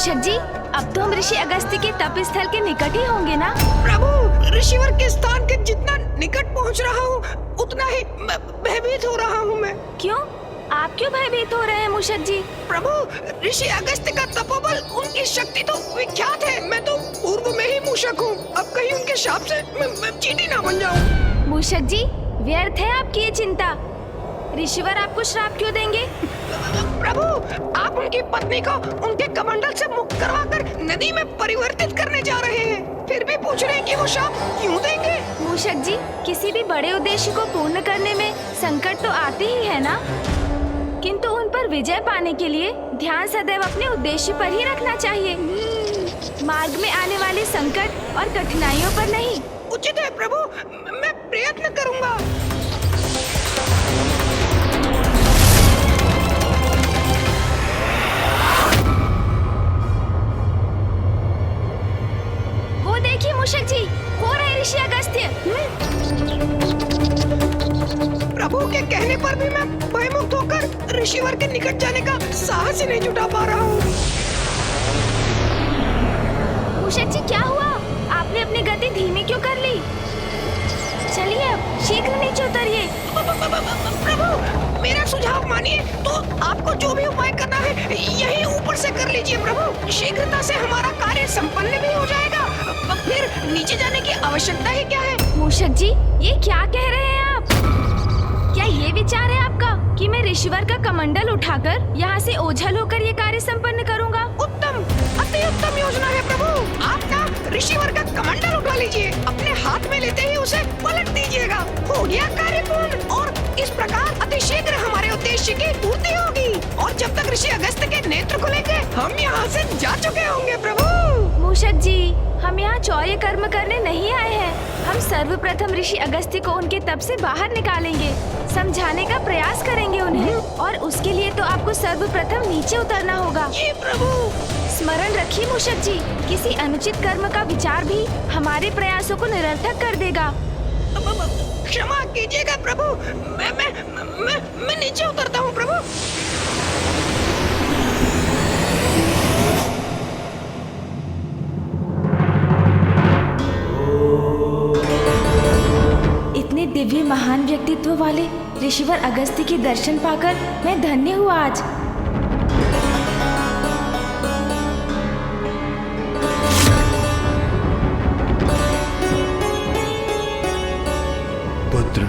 मूषक जी, अब तो हम ऋषि अगस्त्य के तप स्थल के निकट ही होंगे ना? प्रभु, ऋषिवर के स्थान के जितना निकट पहुंच रहा हूँ उतना ही भयभीत हो रहा हूँ मैं। क्यों? आप क्यों भयभीत हो रहे हैं मूषक जी? प्रभु, ऋषि अगस्त्य का तपोबल, उनकी शक्ति तो विख्यात है। मैं तो पूर्व में ही मूषक हूँ, अब कहीं उनके शाप से मैं चींटी ना बन जाऊँ। मूषक जी, व्यर्थ है आपकी ये चिंता। ऋषिवर आपको श्राप क्यों देंगे? प्रभु, आप उनकी पत्नी को उनके कमंडल से मुक्त करवाकर नदी में परिवर्तित करने जा रहे हैं, फिर भी पूछ रहे हैं कि वो शाप क्यों देंगे? मूषक जी, किसी भी बड़े उद्देश्य को पूर्ण करने में संकट तो आते ही है ना, किंतु उन पर विजय पाने के लिए ध्यान सदैव अपने उद्देश्य पर ही रखना चाहिए, मार्ग में आने वाले संकट और कठिनाइयों पर नहीं। उचित है प्रभु, मैं प्रयत्न करूंगा। वो देखिए मूषक जी, हो रहे ऋषि अगस्त्य। प्रभु के कहने पर भी मैं भयमुक्त होकर ऋषिवर के निकट जाने का साहस ही नहीं जुटा पा रहा हूँ। मूषक जी, क्या हुआ? आपने अपनी गति धीमी क्यों कर ली? चलिए अब शीघ्र नीचे उतरिए। प्रभु, मेरा सुझाव मानिए तो आपको जो भी उपाय करना है यही ऊपर से कर लीजिए प्रभु। शीघ्रता से हमारा कार्य संपन्न भी हो जाएगा, फिर नीचे जाने की आवश्यकता ही क्या है। मूषक जी, ये क्या कह रहे हैं आप? क्या ये विचार है आपका कि मैं ऋषिवर का कमंडल उठाकर यहाँ से ओझल होकर ये कार्य संपन्न करूँगा? उत्तम, अति उत्तम योजना है प्रभु। आप ना ऋषिवर का कमंडल उठा लीजिए, अपने हाथ में लेते ही उसे पलट दीजिएगा। हो गया कार्य पूर्ण, और इस प्रकार अतिशीघ्र हमारे उद्देश्य की पूर्ति होगी, और जब तक ऋषि अगस्त्य के नेत्र खुलेंगे हम यहाँ से जा चुके होंगे प्रभु। मूषक जी, हम यहाँ चौर्य कर्म करने नहीं आए हैं। हम सर्वप्रथम ऋषि अगस्त्य को उनके तप से बाहर निकालेंगे, समझाने का प्रयास करेंगे उन्हें, और उसके लिए तो आपको सर्वप्रथम नीचे उतरना होगा। जी प्रभु। स्मरण रखिए मूषक जी, किसी अनुचित कर्म का विचार भी हमारे प्रयासों को निरर्थक कर देगा। क्षमा कीजिएगा प्रभु, मैं नीचे उतरता हूँ प्रभु। इतने दिव्य महान व्यक्तित्व वाले ऋषिवर अगस्त्य के दर्शन पाकर मैं धन्य हुआ आज। पुत्र,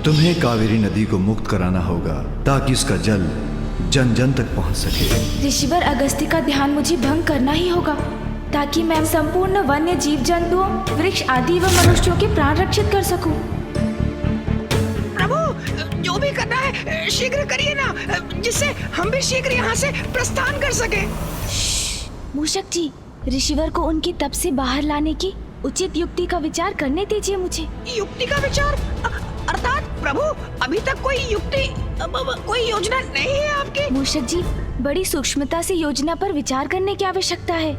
तुम्हें कावेरी नदी को मुक्त कराना होगा ताकि इसका जल जन जन तक पहुंच सके। ऋषिवर अगस्त्य का ध्यान मुझे भंग करना ही होगा, ताकि मैं संपूर्ण वन्य जीव जंतुओं, वृक्ष आदि व मनुष्यों के प्राण रक्षित कर सकूं। प्रभु, जो भी करना है शीघ्र करिए ना, जिससे हम भी शीघ्र यहाँ से प्रस्थान कर सके। मूषक जी, ऋषिवर को उनके तप से बाहर लाने की उचित युक्ति का विचार करने दीजिए मुझे। युक्ति का विचार? अर्थात प्रभु, अभी तक कोई युक्ति, कोई योजना नहीं है आपकी? मूषक जी, बड़ी सूक्ष्मता से योजना पर विचार करने की आवश्यकता है,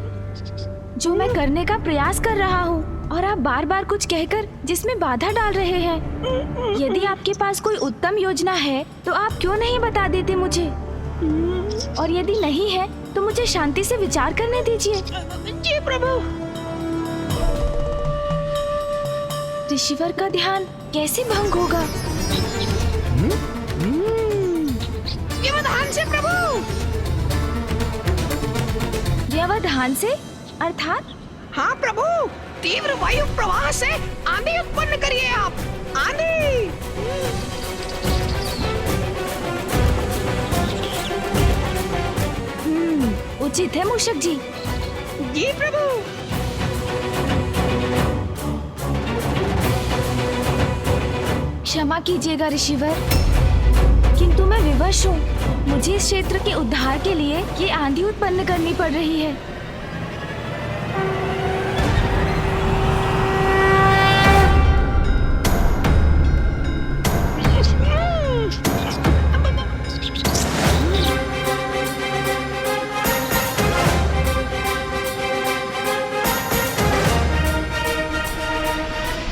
जो मैं करने का प्रयास कर रहा हूँ, और आप बार बार कुछ कहकर जिसमें बाधा डाल रहे हैं। यदि आपके पास कोई उत्तम योजना है तो आप क्यों नहीं बता देते मुझे, और यदि नहीं है तो मुझे शांति से विचार करने दीजिए। जी प्रभु। ऋषिवर का ध्यान कैसे भंग होगा? व्यवधान से प्रभु। व्यवधान से अर्थात? हाँ प्रभु, तीव्र वायु प्रवाह से आंधी उत्पन्न करिए आप। आंधी। उचित है मूषक जी। जी प्रभु। क्षमा कीजिएगा ऋषिवर, किंतु मैं विवश हूँ। मुझे इस क्षेत्र के उद्धार के लिए ये आंधी उत्पन्न करनी पड़ रही है।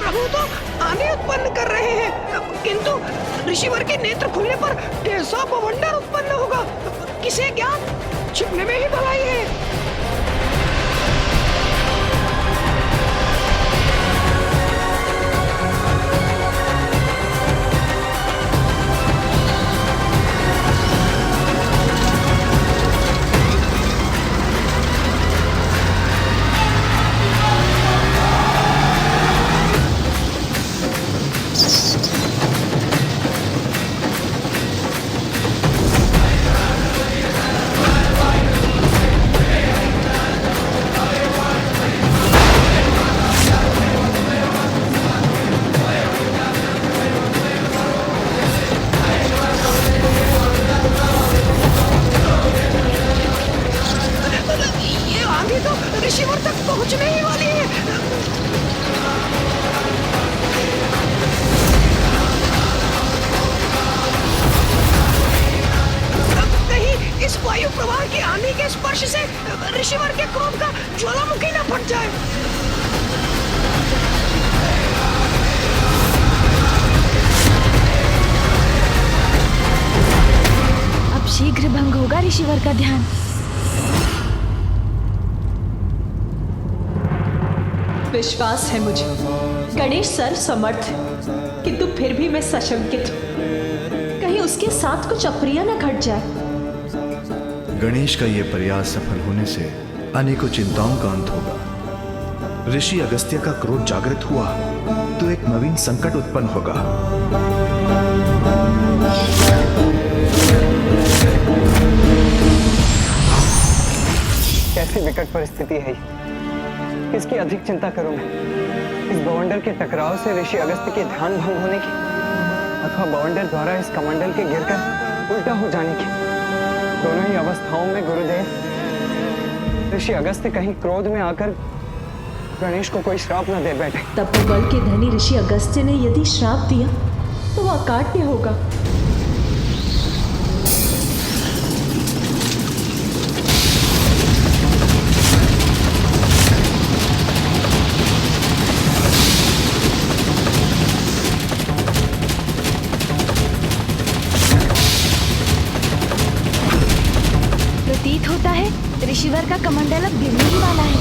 प्रभु तो आंधी उत्पन्न कर रहे हैं, किंतु ऋषिवर के नेत्र खुलने पर कैसा बवंडर उत्पन्न होगा, किसे ज्ञात। छिपने में ही भलाई है। ऋषिवर का ध्यान। विश्वास है मुझे, गणेश सर्व समर्थ है, किंतु फिर भी मैं सशंकित हूँ। कहीं उसके साथ कुछ अप्रिय न घट जाए। गणेश का यह प्रयास सफल होने से अनेकों चिंताओं का अंत होगा। ऋषि अगस्त्य का क्रोध जागृत हुआ तो एक नवीन संकट उत्पन्न होगा। कैसी विकट परिस्थिति है ये? किसकी अधिक चिंता करूं मैं? इस बवंडर के टकराव से ऋषि अगस्त्य के ध्यान भंग होने की, अथवा बवंडर द्वारा इस कमंडल के गिरकर उल्टा हो जाने की। दोनों ही अवस्थाओं में गुरुदेव, ऋषि अगस्त्य कहीं क्रोध में आकर गणेश को कोई श्राप न दे बैठे। तपोबल के धनी ऋषि अगस्त्य ने यदि श्राप दिया तो वह अकाट्य होगा। प्रतीत होता है ऋषिवर का कमंडल अब गिरने ही वाला है।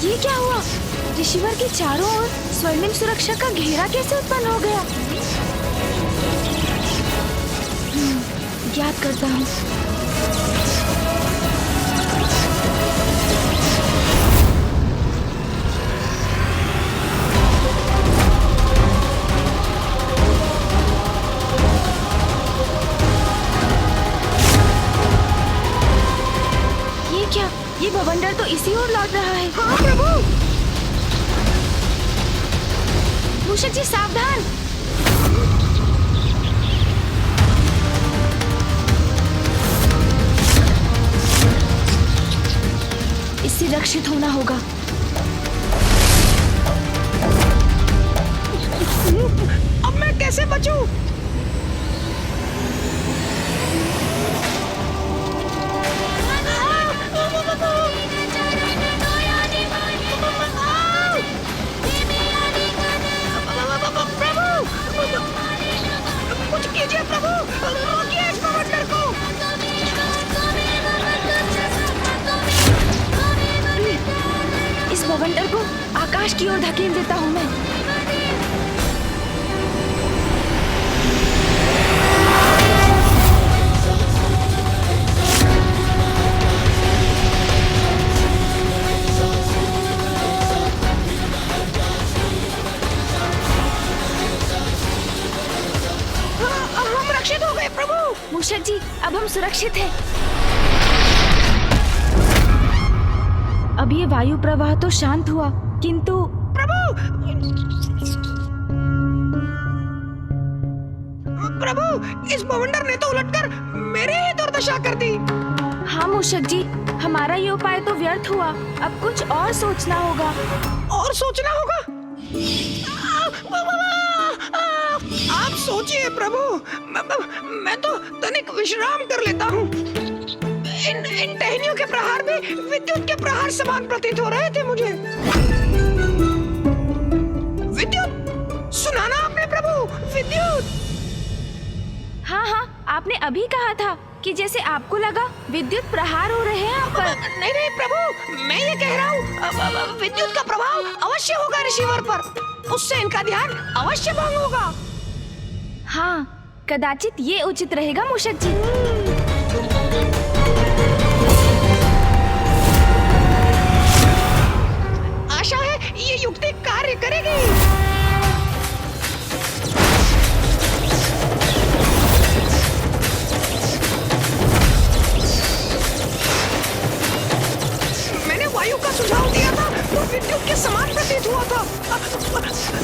ये क्या हुआ? ऋषिवर के चारों ओर स्वर्णिम सुरक्षा का घेरा कैसे उत्पन्न हो गया? ज्ञात करता हूँ। ये क्या? ये बवंडर तो इसी ओर लौट रहा है। हाँ प्रभु। मूषक जी सावधान। इससे रक्षित होना होगा। अब मैं कैसे बचूं? कुछ कीजिए प्रभु, रोकिए इस बवंडर को। इस बवंडर को आकाश की ओर धकेल देता हूँ मैं। हम रक्षित हो गए प्रभु। मूषक जी अब हम सुरक्षित हैं। अब ये वायु प्रवाह तो शांत हुआ, किंतु प्रभु, इस बवंडर ने तो उलटकर मेरे ही दुर्दशा कर दी। हाँ मूषक जी, हमारा ये उपाय तो व्यर्थ हुआ। अब कुछ और सोचना होगा। और सोचना होगा? आप सोचिए प्रभु, मैं तो तनिक विश्राम कर लेता हूँ। इन टहनियों के प्रहार भी विद्युत के प्रहार समान प्रतीत हो रहे थे मुझे। विद्युत, सुना ना आपने प्रभु? विद्युत। हाँ हाँ, आपने अभी कहा था कि जैसे आपको लगा विद्युत प्रहार हो रहे हैं आप पर। नहीं प्रभु, मैं ये कह रहा हूँ विद्युत का प्रभाव अवश्य होगा ऋषिवर पर। उससे इनका ध्यान अवश्य भंग होगा। हाँ, कदाचित ये उचित रहेगा मूषक जी। आशा है ये युक्ति कार्य करेगी। मैंने वायु का सुझाव दिया था तो विद्युत के समान प्रतीत हुआ था।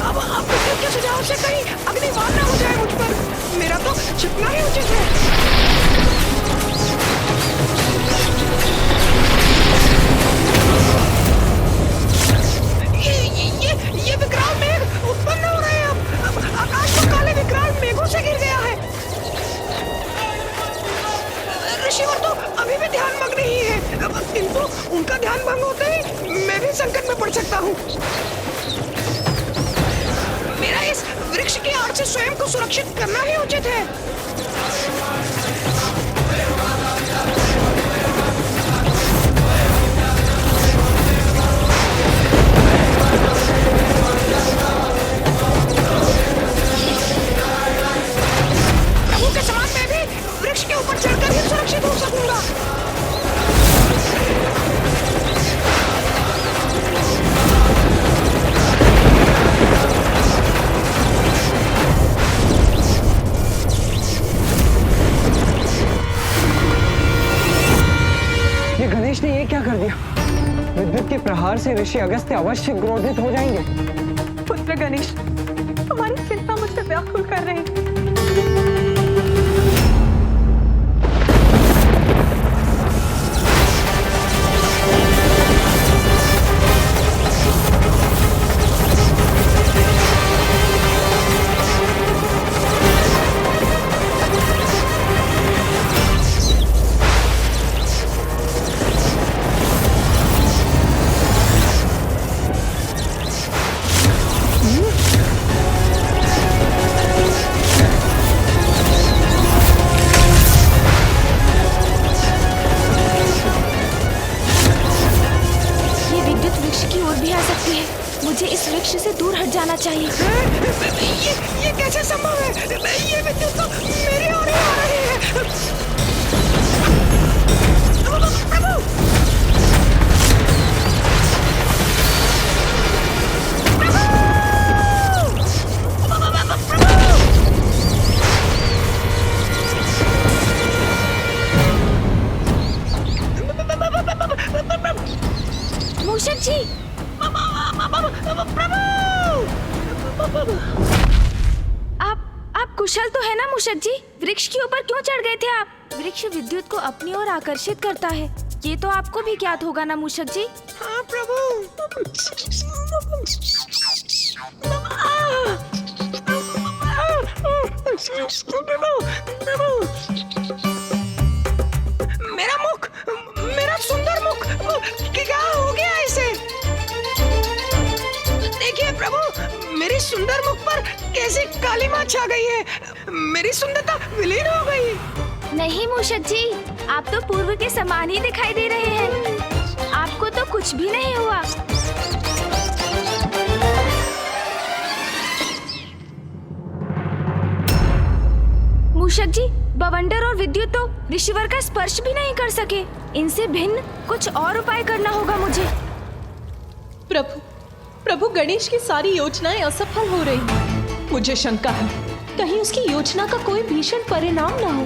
अब विद्युत के सुझाव से कहीं अग्निबाण न हो जाए मुझ पर। मेरा तो छिपना ही उचित है। ये विकराल मेघ उनका ध्यान भंग होते ही मैं भी संकट में पड़ सकता हूँ। मेरा इस वृक्ष की आड़ से स्वयं को सुरक्षित करना ही उचित है। प्रभु के समान मैं भी वृक्ष के ऊपर चढ़कर ही सुरक्षित हो सकूंगा। ये गणेश ने ये क्या कर दिया? विद्युत के प्रहार से ऋषि अगस्त्य अवश्य क्रोधित हो जाएंगे। पुत्र गणेश, हमारी चिंता मुझसे व्याकुल कर रहे हैं। मुझे इस वृक्ष से दूर हट जाना चाहिए। ये कैसे संभव है? ये विद्युत तो मेरी ओर ही आ रही है। प्रभु! मूषक जी, आप कुशल तो है ना मूषक जी? वृक्ष के ऊपर क्यों चढ़ गए थे आप? वृक्ष विद्युत को अपनी ओर आकर्षित करता है, ये तो आपको भी ज्ञात होगा ना मूषक जी? हाँ प्रभु। मेरा मुख, मेरा सुंदर मुख, क्या हो गया इसे? देखिए प्रभु, मेरी सुंदर मुख पर कैसी कालीमा छा गई है। मेरी सुंदरता विलीन हो गई। नहीं मूषक जी, आप तो पूर्व के समान ही दिखाई दे रहे हैं। आपको तो कुछ भी नहीं हुआ। मूषक जी, बवंडर और विद्युत तो ऋषिवर का स्पर्श भी नहीं कर सके। इनसे भिन्न कुछ और उपाय करना होगा मुझे। प्रभु गणेश की सारी योजनाएं असफल हो रही हैं। मुझे शंका है, कहीं उसकी योजना का कोई भीषण परिणाम ना हो।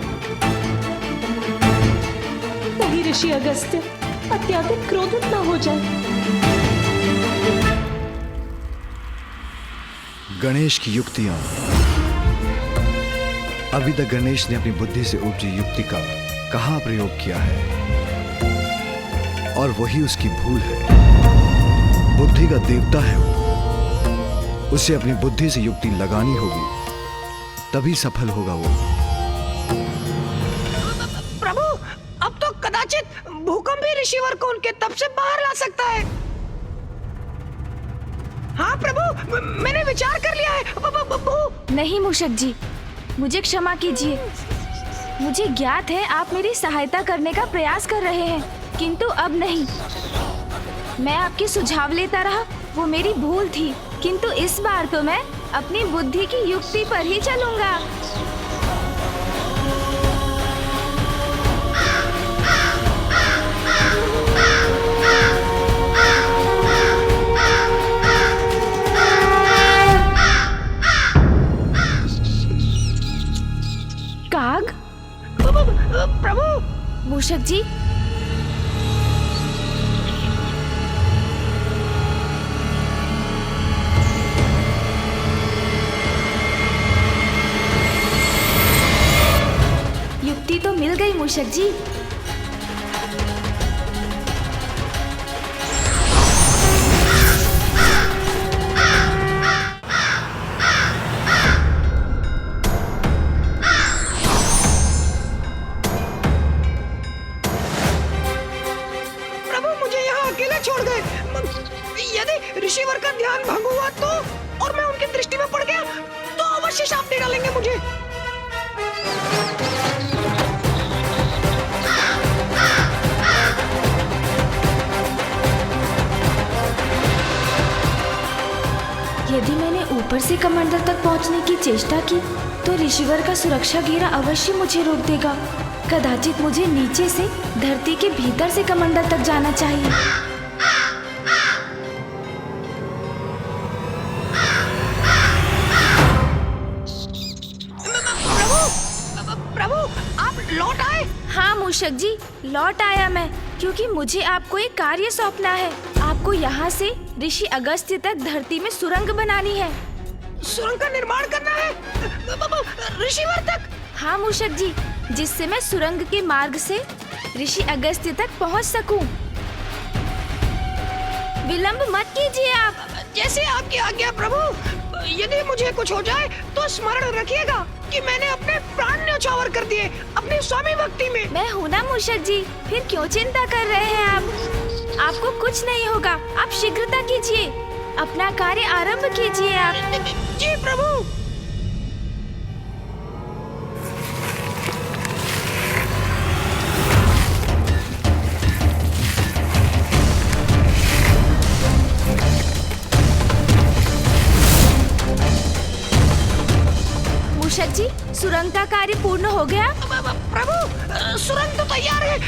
कहीं ऋषि अगस्त्य अत्यधिक क्रोधित ना हो जाए। गणेश की युक्तियां। अभी तक गणेश ने अपनी बुद्धि से उपजी युक्ति का कहां प्रयोग किया है, और वही उसकी भूल है। बुद्धि का देवता है वो। उसे अपनी बुद्धि से युक्ति लगानी होगी, तभी सफल होगा वो। प्रभु, अब तो कदाचित भूकंप भी ऋषिवर को उनके तप से बाहर ला सकता है। हाँ प्रभु, मैंने विचार कर लिया है। नहीं मूषक जी, मुझे क्षमा कीजिए। मुझे ज्ञात है आप मेरी सहायता करने का प्रयास कर रहे हैं, किंतु अब नहीं। मैं आपके सुझाव लेता रहा, वो मेरी भूल थी, किंतु इस बार तो मैं अपनी बुद्धि की युक्ति पर ही चलूंगा। काग? प्रभु! मूषक जी, युक्ति तो मिल गई मूषक जी। प्रभु, मुझे डालेंगे मुझे। यदि मैंने ऊपर से कमंडल तक पहुंचने की चेष्टा की तो ऋषिवर का सुरक्षा घेरा अवश्य मुझे रोक देगा। कदाचित मुझे नीचे से धरती के भीतर से कमंडल तक जाना चाहिए। प्रभु, आप लौट आए। हाँ मूषक जी, लौट आया मैं, क्योंकि मुझे आपको एक कार्य सौंपना है। आपको यहाँ से ऋषि अगस्त्य तक धरती में सुरंग बनानी है। सुरंग का निर्माण करना है ऋषिवर तक? हाँ मूषक जी, जिससे मैं सुरंग के मार्ग से ऋषि अगस्त्य तक पहुँच सकूं। विलंब मत कीजिए आप। जैसे आपकी आज्ञा प्रभु। यदि मुझे कुछ हो जाए तो स्मरण रखिएगा कि मैंने अपने प्राण न्यौछावर कर दिए अपनी स्वामी भक्ति में। मैं हूँ ना मूषक जी, फिर क्यों चिंता कर रहे हैं आप? आपको कुछ नहीं होगा। आप शीघ्रता कीजिए, अपना कार्य आरंभ कीजिए आप। जी प्रभु। मूषक जी, सुरंग का कार्य पूर्ण हो गया। प्रभु, सुरंग तो तैयार है,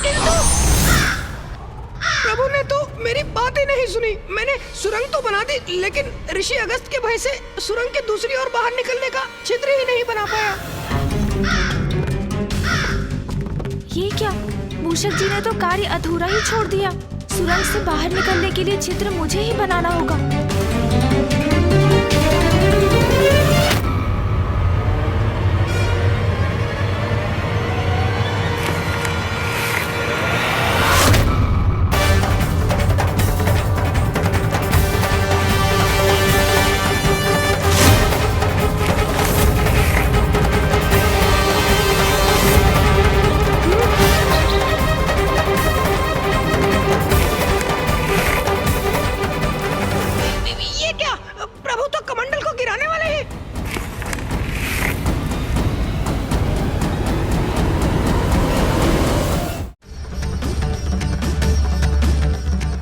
किंतु प्रभु ने तो मेरी बात ही नहीं सुनी। मैंने सुरंग तो बना दी, लेकिन ऋषि अगस्त के भय से सुरंग के दूसरी ओर बाहर निकलने का छिद्र ही नहीं बना पाया। ये क्या? मूषक जी ने तो कार्य अधूरा ही छोड़ दिया। सुरंग से बाहर निकलने के लिए छिद्र मुझे ही बनाना होगा।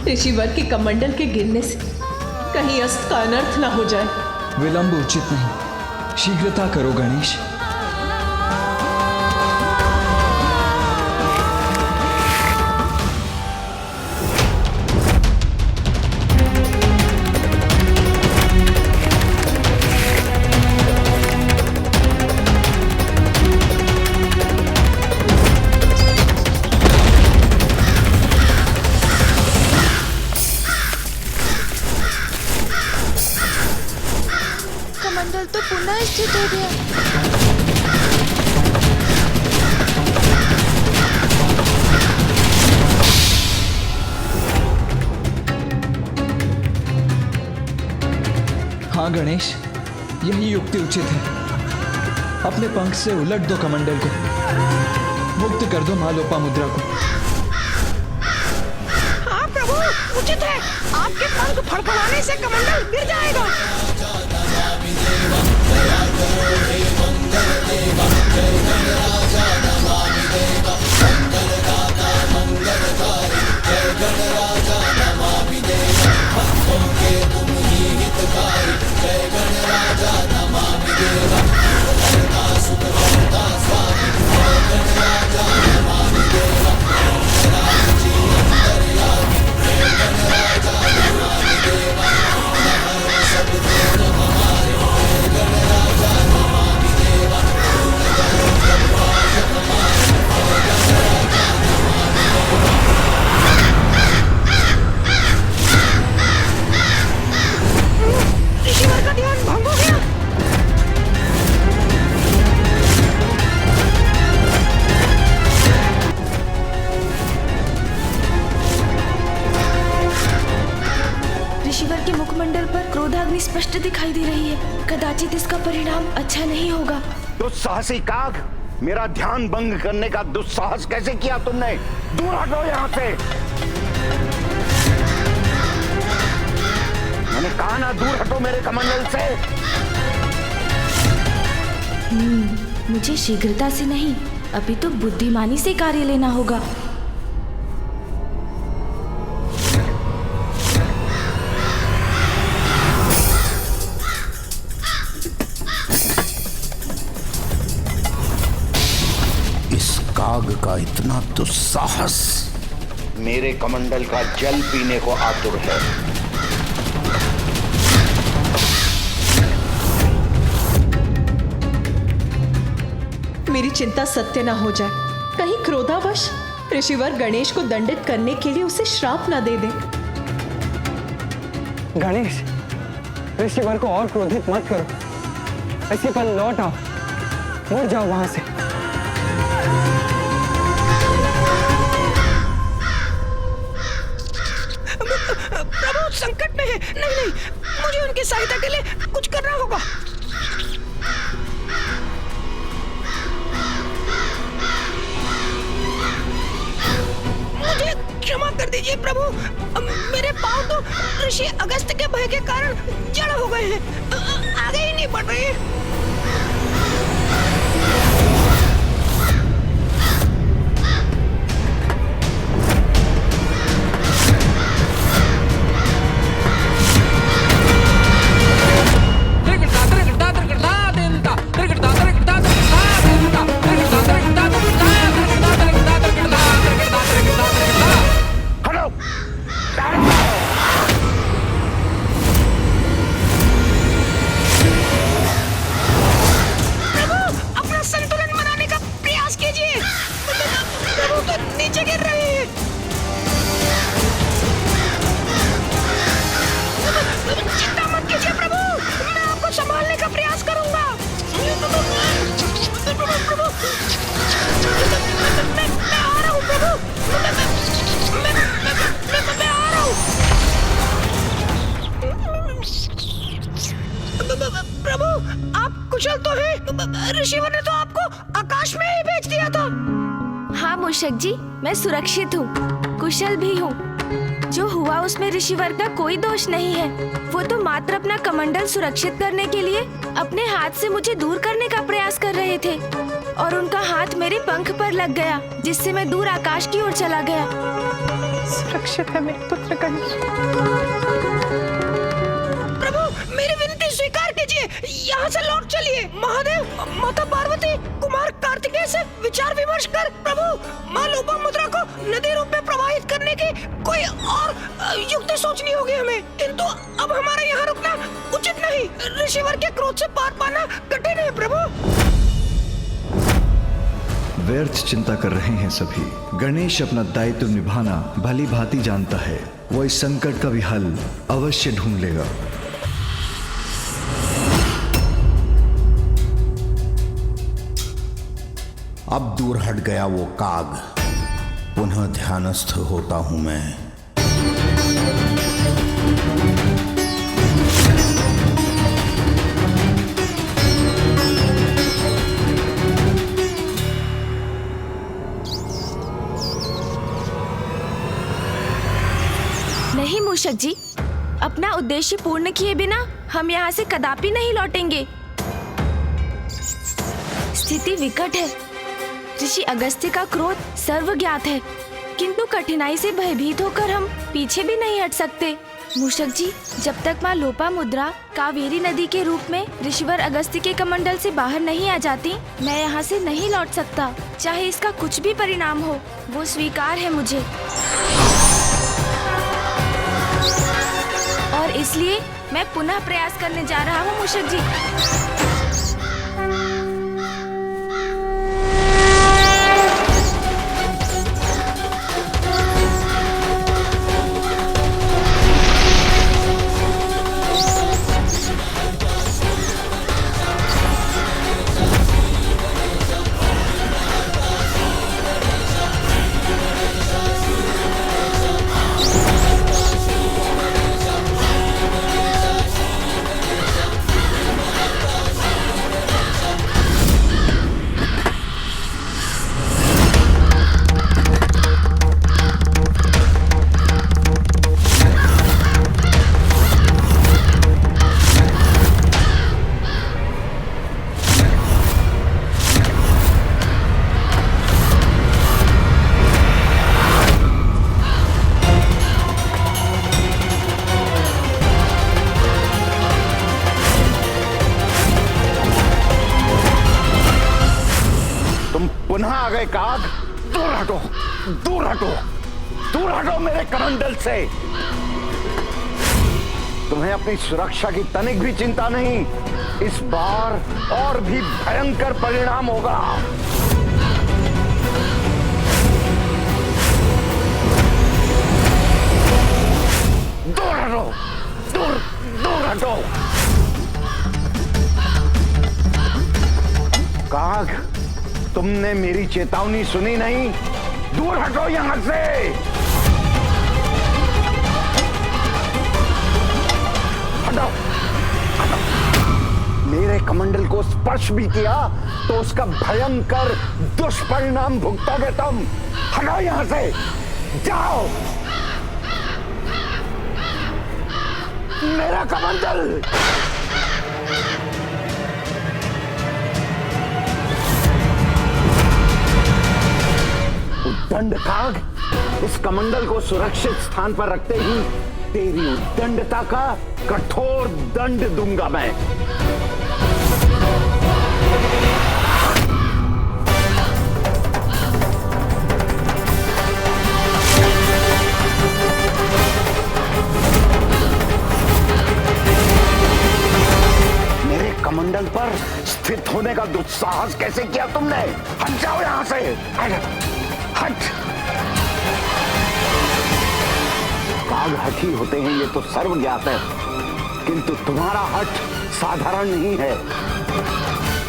ऋषिवर के कमंडल के गिरने से कहीं अस्त का अनर्थ न हो जाए। विलंब उचित नहीं, शीघ्रता करो गणेश। कमंडल तो पुनः स्थित हो गया। हाँ गणेश, यही युक्ति उचित है। अपने पंख से उलट दो कमंडल को, मुक्त कर दो माँ लोपामुद्रा को। हाँ प्रभु, उचित है। आपके पंख फड़फड़ाने से कमंडल गिर जाएगा। क्रोधाग्नि स्पष्ट दिखाई दे रही है। कदाचित इसका परिणाम अच्छा नहीं होगा। दुस्साहसी काग, मेरा ध्यान भंग करने का दुस्साहस कैसे किया तुमने? दूर हटो यहाँ से। मैंने कहा ना, दूर हटो मेरे कमंडल से। मुझे शीघ्रता से नहीं, अभी तो बुद्धिमानी से कार्य लेना होगा। इस काग का इतना दुस्साहस मेरे कमंडल का जल पीने को आतुर है। मेरी चिंता सत्य ना हो जाए, कहीं क्रोधावश ऋषिवर गणेश को दंडित करने के लिए उसे श्राप ना दे दे। गणेश, ऋषिवर को और क्रोधित मत करो। ऐसे पल लौट आओ, मुड़ जाओ वहां से। प्रभु संकट में है। नहीं, मुझे उनकी सहायता के लिए कुछ करना होगा। मुझे क्षमा कर दीजिए प्रभु, मेरे पांव तो ऋषि अगस्त के भय के कारण जड़ हो गए हैं, आगे ही नहीं बढ़ रहे। प्रभु, आप कुशल तो हैं? ऋषिवर ने तो आपको आकाश में ही भेज दिया था। हाँ मूषक जी, मैं सुरक्षित हूँ, कुशल भी हूँ। जो हुआ उसमें ऋषिवर का कोई दोष नहीं है। वो तो मात्र अपना कमंडल सुरक्षित करने के लिए अपने हाथ से मुझे दूर करने का प्रयास कर रहे थे, और उनका हाथ मेरे पंख पर लग गया, जिससे मैं दूर आकाश की ओर चला गया। सुरक्षित है मेरे पुत्र गणेश। प्रभु, मेरी विनती स्वीकार कीजिए, यहाँ से लौट चलिए। महादेव, माता पार्वती, कुमार कार्तिकेय से विचार विमर्श कर प्रभु माँ लोपामुद्रा को नदी रूप में प्रवाहित करने की कोई और युक्ति सोचनी होगी हमें, किंतु अब हमारा यहाँ रुकना उचित नहीं। ऋषिवर के क्रोध से पार पाना कठिन है प्रभु। व्यर्थ चिंता कर रहे हैं सभी। गणेश अपना दायित्व निभाना भली भांति जानता है। वो इस संकट का भी हल अवश्य ढूंढ लेगा। अब दूर हट गया वो काग, पुनः ध्यानस्थ होता हूं मैं। नहीं मूषक जी, अपना उद्देश्य पूर्ण किए बिना हम यहाँ से कदापि नहीं लौटेंगे। स्थिति विकट है। ऋषि अगस्त्य का क्रोध सर्वज्ञात है, किंतु कठिनाई से भयभीत होकर हम पीछे भी नहीं हट सकते। मूषक जी, जब तक माँ लोपामुद्रा कावेरी नदी के रूप में ऋषिवर अगस्त्य के कमंडल से बाहर नहीं आ जाती, मैं यहाँ से नहीं लौट सकता। चाहे इसका कुछ भी परिणाम हो, वो स्वीकार है मुझे। और इसलिए मैं पुनः प्रयास करने जा रहा हूँ मूषक जी। पुनः आ गए काग। दूर हटो, दूर हटो, दूर हटो मेरे कमंडल से। तुम्हें अपनी सुरक्षा की तनिक भी चिंता नहीं। इस बार और भी भयंकर परिणाम होगा। दूर हटो, दूर दूर हटो। काग, तुमने मेरी चेतावनी सुनी नहीं? दूर हटो यहां से। हटो, हटो। मेरे कमंडल को स्पर्श भी किया तो उसका भयंकर दुष्परिणाम भुगतोगे तुम। हटो यहां से, जाओ। मेरा कमंडल। उद्दंड काग, इस कमंडल को सुरक्षित स्थान पर रखते ही तेरी उद्दंडता का कठोर दंड दूंगा मैं। मेरे कमंडल पर स्थित होने का दुस्साहस कैसे किया तुमने? हट जाओ यहां से, हट। काग हठी होते हैं ये तो सर्व ज्ञात है, किंतु तुम्हारा हठ साधारण नहीं है।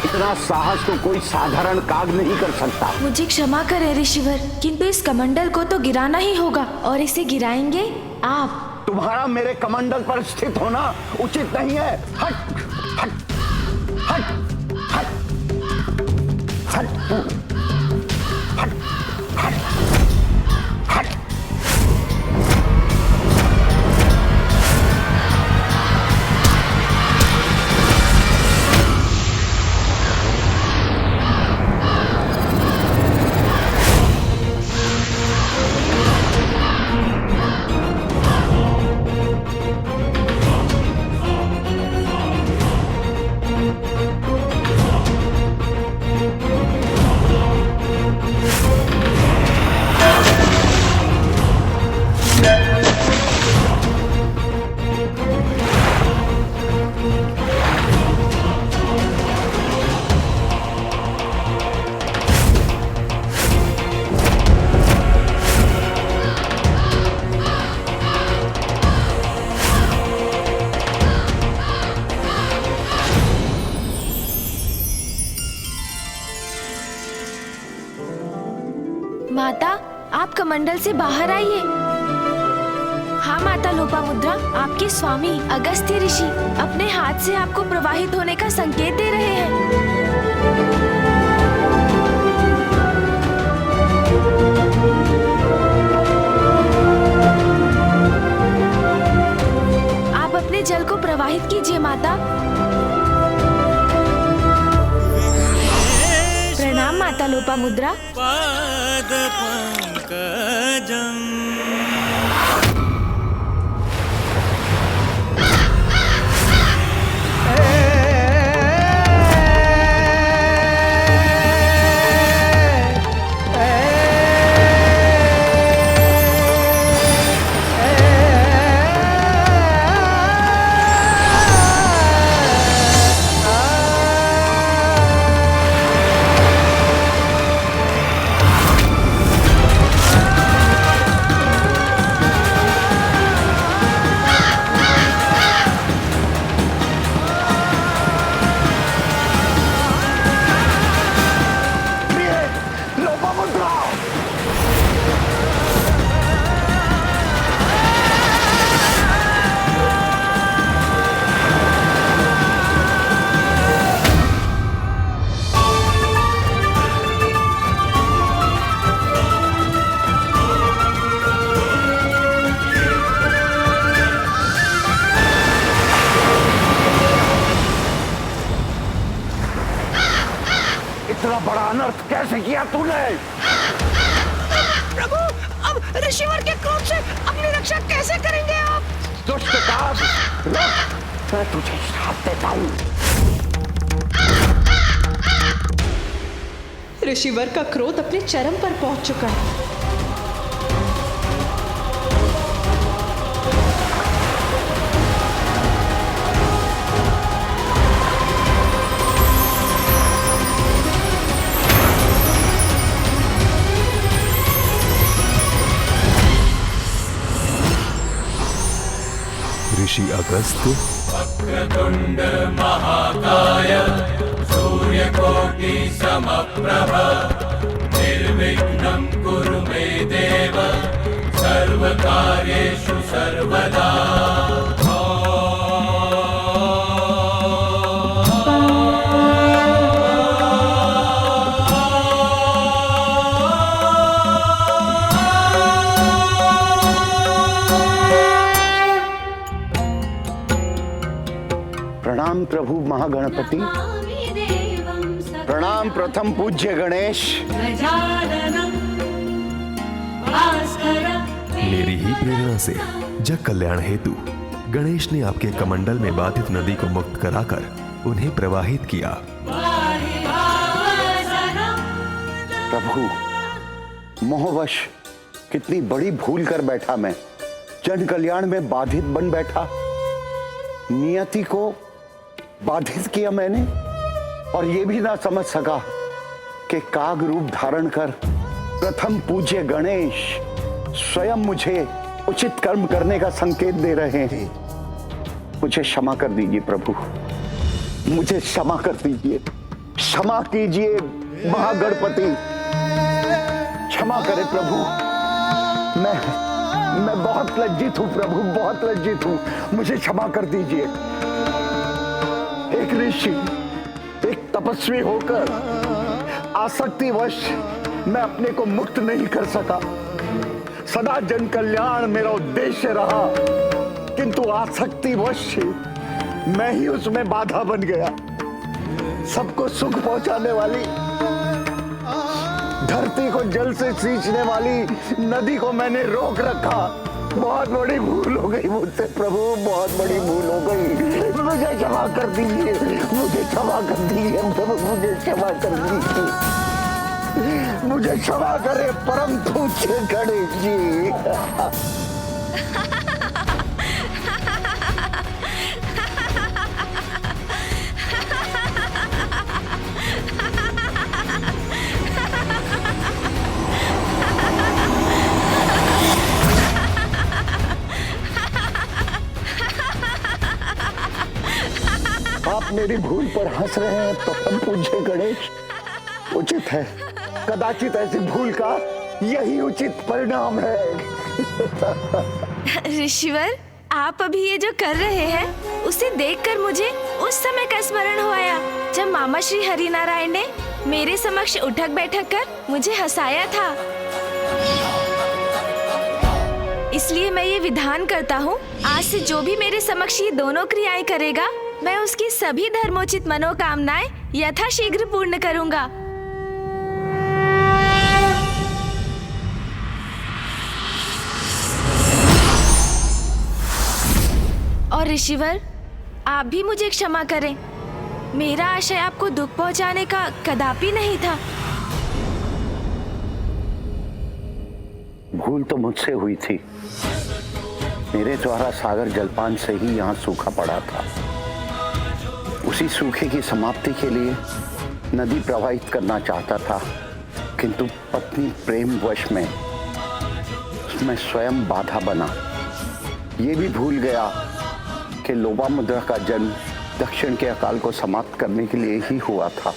इतना साहस तो कोई साधारण काग नहीं कर सकता। मुझे क्षमा करें ऋषिवर, किंतु इस कमंडल को तो गिराना ही होगा, और इसे गिराएंगे आप। तुम्हारा मेरे कमंडल पर स्थित होना उचित नहीं है। हट, हट, हट, हट, हट, हट, हट, हट। माता, आप कमंडल से बाहर आइए। हाँ माता लोपामुद्रा, आपके स्वामी अगस्त्य ऋषि अपने हाथ से आपको प्रवाहित होने का संकेत दे रहे हैं। आप अपने जल को प्रवाहित कीजिए माता। प्रणाम माता लोपामुद्रा। पाद पंकजम इतना बड़ा अनर्थ कैसे किया तूने? प्रभु, अब ऋषिवर के क्रोध से अपनी रक्षा कैसे करेंगे आप? दुष्ट काग, रुक, मैं तुझे श्राप देता हूँ। ऋषिवर का क्रोध अपने चरम पर पहुंच चुका है। ऋषि अगस्त्य वक्रतुंड महाकाय सूर्यकोटि समप्रभ निर्विघ्नं कुरु मे देव सर्वकार्येषु सर्वदा। प्रणाम प्रभु महागणपति, प्रणाम प्रथम पूज्य गणेश। मेरी ही प्रेरणा से जग कल्याण हेतु गणेश ने आपके कमंडल में बाधित नदी को मुक्त कराकर उन्हें प्रवाहित किया। प्रभु, मोहवश कितनी बड़ी भूल कर बैठा मैं। जन कल्याण में बाधित बन बैठा, नियति को बाधित किया मैंने, और ये भी ना समझ सका कि काग रूप धारण कर प्रथम पूज्य गणेश स्वयं मुझे उचित कर्म करने का संकेत दे रहे हैं। मुझे क्षमा कर दीजिए प्रभु, मुझे क्षमा कर दीजिए, क्षमा कीजिए महागणपति, क्षमा करें प्रभु। मैं बहुत लज्जित हूं प्रभु, बहुत लज्जित हूं, मुझे क्षमा कर दीजिए। एक ऋषि, एक तपस्वी होकर आसक्तिवश मैं अपने को मुक्त नहीं कर सका। सदा जन कल्याण मेरा उद्देश्य रहा, किंतु आसक्तिवश मैं ही उसमें बाधा बन गया। सबको सुख पहुंचाने वाली, धरती को जल से सींचने वाली नदी को मैंने रोक रखा। बहुत बड़ी भूल हो गई मुझसे प्रभु, बहुत बड़ी भूल हो गई। मुझे क्षमा कर दीजिए, मुझे क्षमा कर दीजिए प्रभु, मुझे क्षमा कर दीजिए, मुझे क्षमा करे परम पूज्य गणेश जी। आप मेरी भूल पर हंस रहे हैं परम पूज्य गणेश, उचित है। कदाचित ऐसी भूल का यही उचित परिणाम है। ऋषिवर, आप अभी ये जो कर रहे हैं उसे देखकर मुझे उस समय का स्मरण हो आया जब मामा श्री हरिनारायण ने मेरे समक्ष उठक बैठक कर मुझे हंसाया था। इसलिए मैं ये विधान करता हूँ, आज से जो भी मेरे समक्ष ये दोनों क्रियाएं करेगा, मैं उसकी सभी धर्मोचित मनोकामनाएं यथाशीघ्र पूर्ण करूंगा। और ऋषिवर, आप भी मुझे क्षमा करें। मेरा आशय आपको दुख पहुंचाने का कदापि नहीं था। भूल तो मुझसे हुई थी। मेरे द्वारा सागर जलपान से ही यहाँ सूखा पड़ा था। उसी सूखे की समाप्ति के लिए नदी प्रवाहित करना चाहता था, किंतु पत्नी प्रेम वश में उसमें स्वयं बाधा बना। ये भी भूल गया कि लोपामुद्रा का जन्म दक्षिण के अकाल को समाप्त करने के लिए ही हुआ था।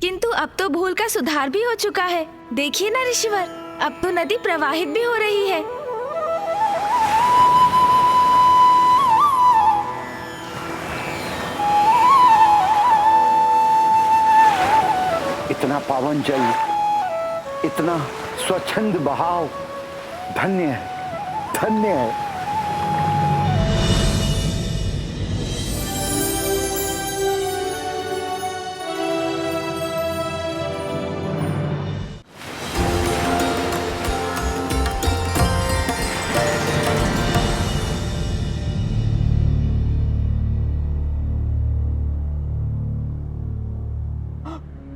किंतु अब तो भूल का सुधार भी हो चुका है। देखिए ना ऋषिवर, अब तो नदी प्रवाहित भी हो रही है। इतना पावन जल, इतना स्वच्छंद बहाव, धन्य है, धन्य है।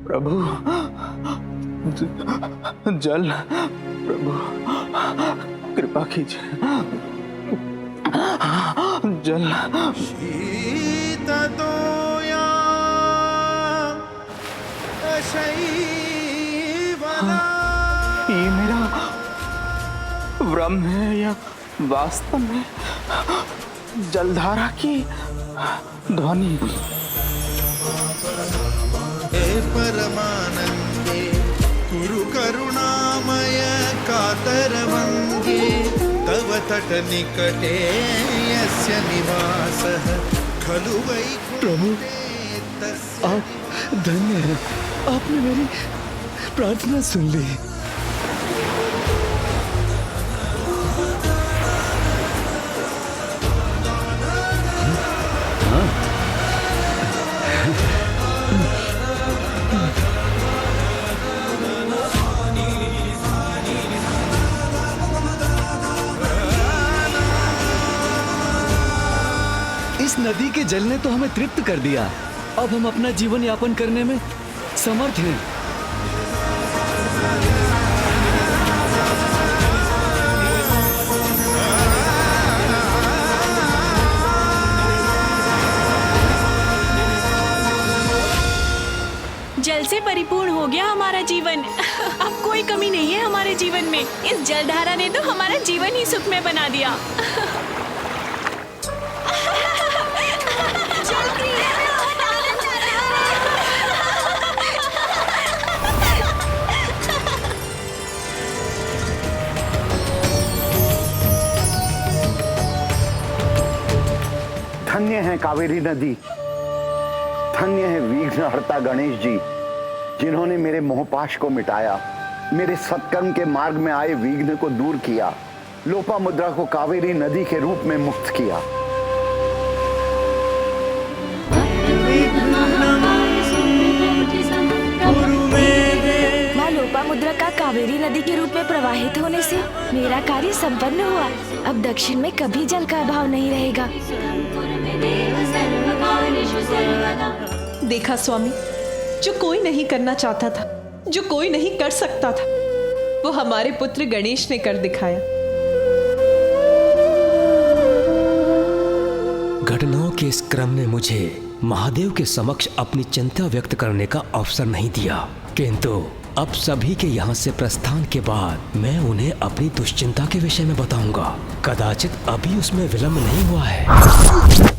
प्रभु जल, प्रभु कृपा कीजिए, जल। ये मेरा भ्रम है या वास्तव में जलधारा की ध्वनि? हे परमानंदे कुरु करुणामय कातरवंगे तव तट निकटे यस्य निवासः खलु प्रभु, वैकुंठे आप धन्य हैं, आपने मेरी प्रार्थना सुन ली। इस नदी के जल ने तो हमें तृप्त कर दिया। अब हम अपना जीवन यापन करने में समर्थ हैं। जल से परिपूर्ण हो गया हमारा जीवन। अब कोई कमी नहीं है हमारे जीवन में। इस जलधारा ने तो हमारा जीवन ही सुखमय बना दिया। धन्य है कावेरी नदी, धन्य है विघ्नहर्ता गणेश जी, जिन्होंने मेरे मोहपाश को मिटाया, मेरे सत्कर्म के मार्ग में आए विघ्न को दूर किया, लोपामुद्रा को कावेरी नदी के रूप में मुक्त किया। माँ लोपामुद्रा का कावेरी नदी के रूप में प्रवाहित होने से मेरा कार्य संपन्न हुआ। अब दक्षिण में कभी जल का अभाव नहीं रहेगा। देखा स्वामी, जो कोई नहीं करना चाहता था, जो कोई नहीं कर सकता था, वो हमारे पुत्र गणेश ने कर दिखाया। घटनाओं के इस क्रम ने मुझे महादेव के समक्ष अपनी चिंता व्यक्त करने का अवसर नहीं दिया, किंतु अब सभी के यहाँ से प्रस्थान के बाद मैं उन्हें अपनी दुश्चिंता के विषय में बताऊंगा। कदाचित अभी उसमें विलंब नहीं हुआ है।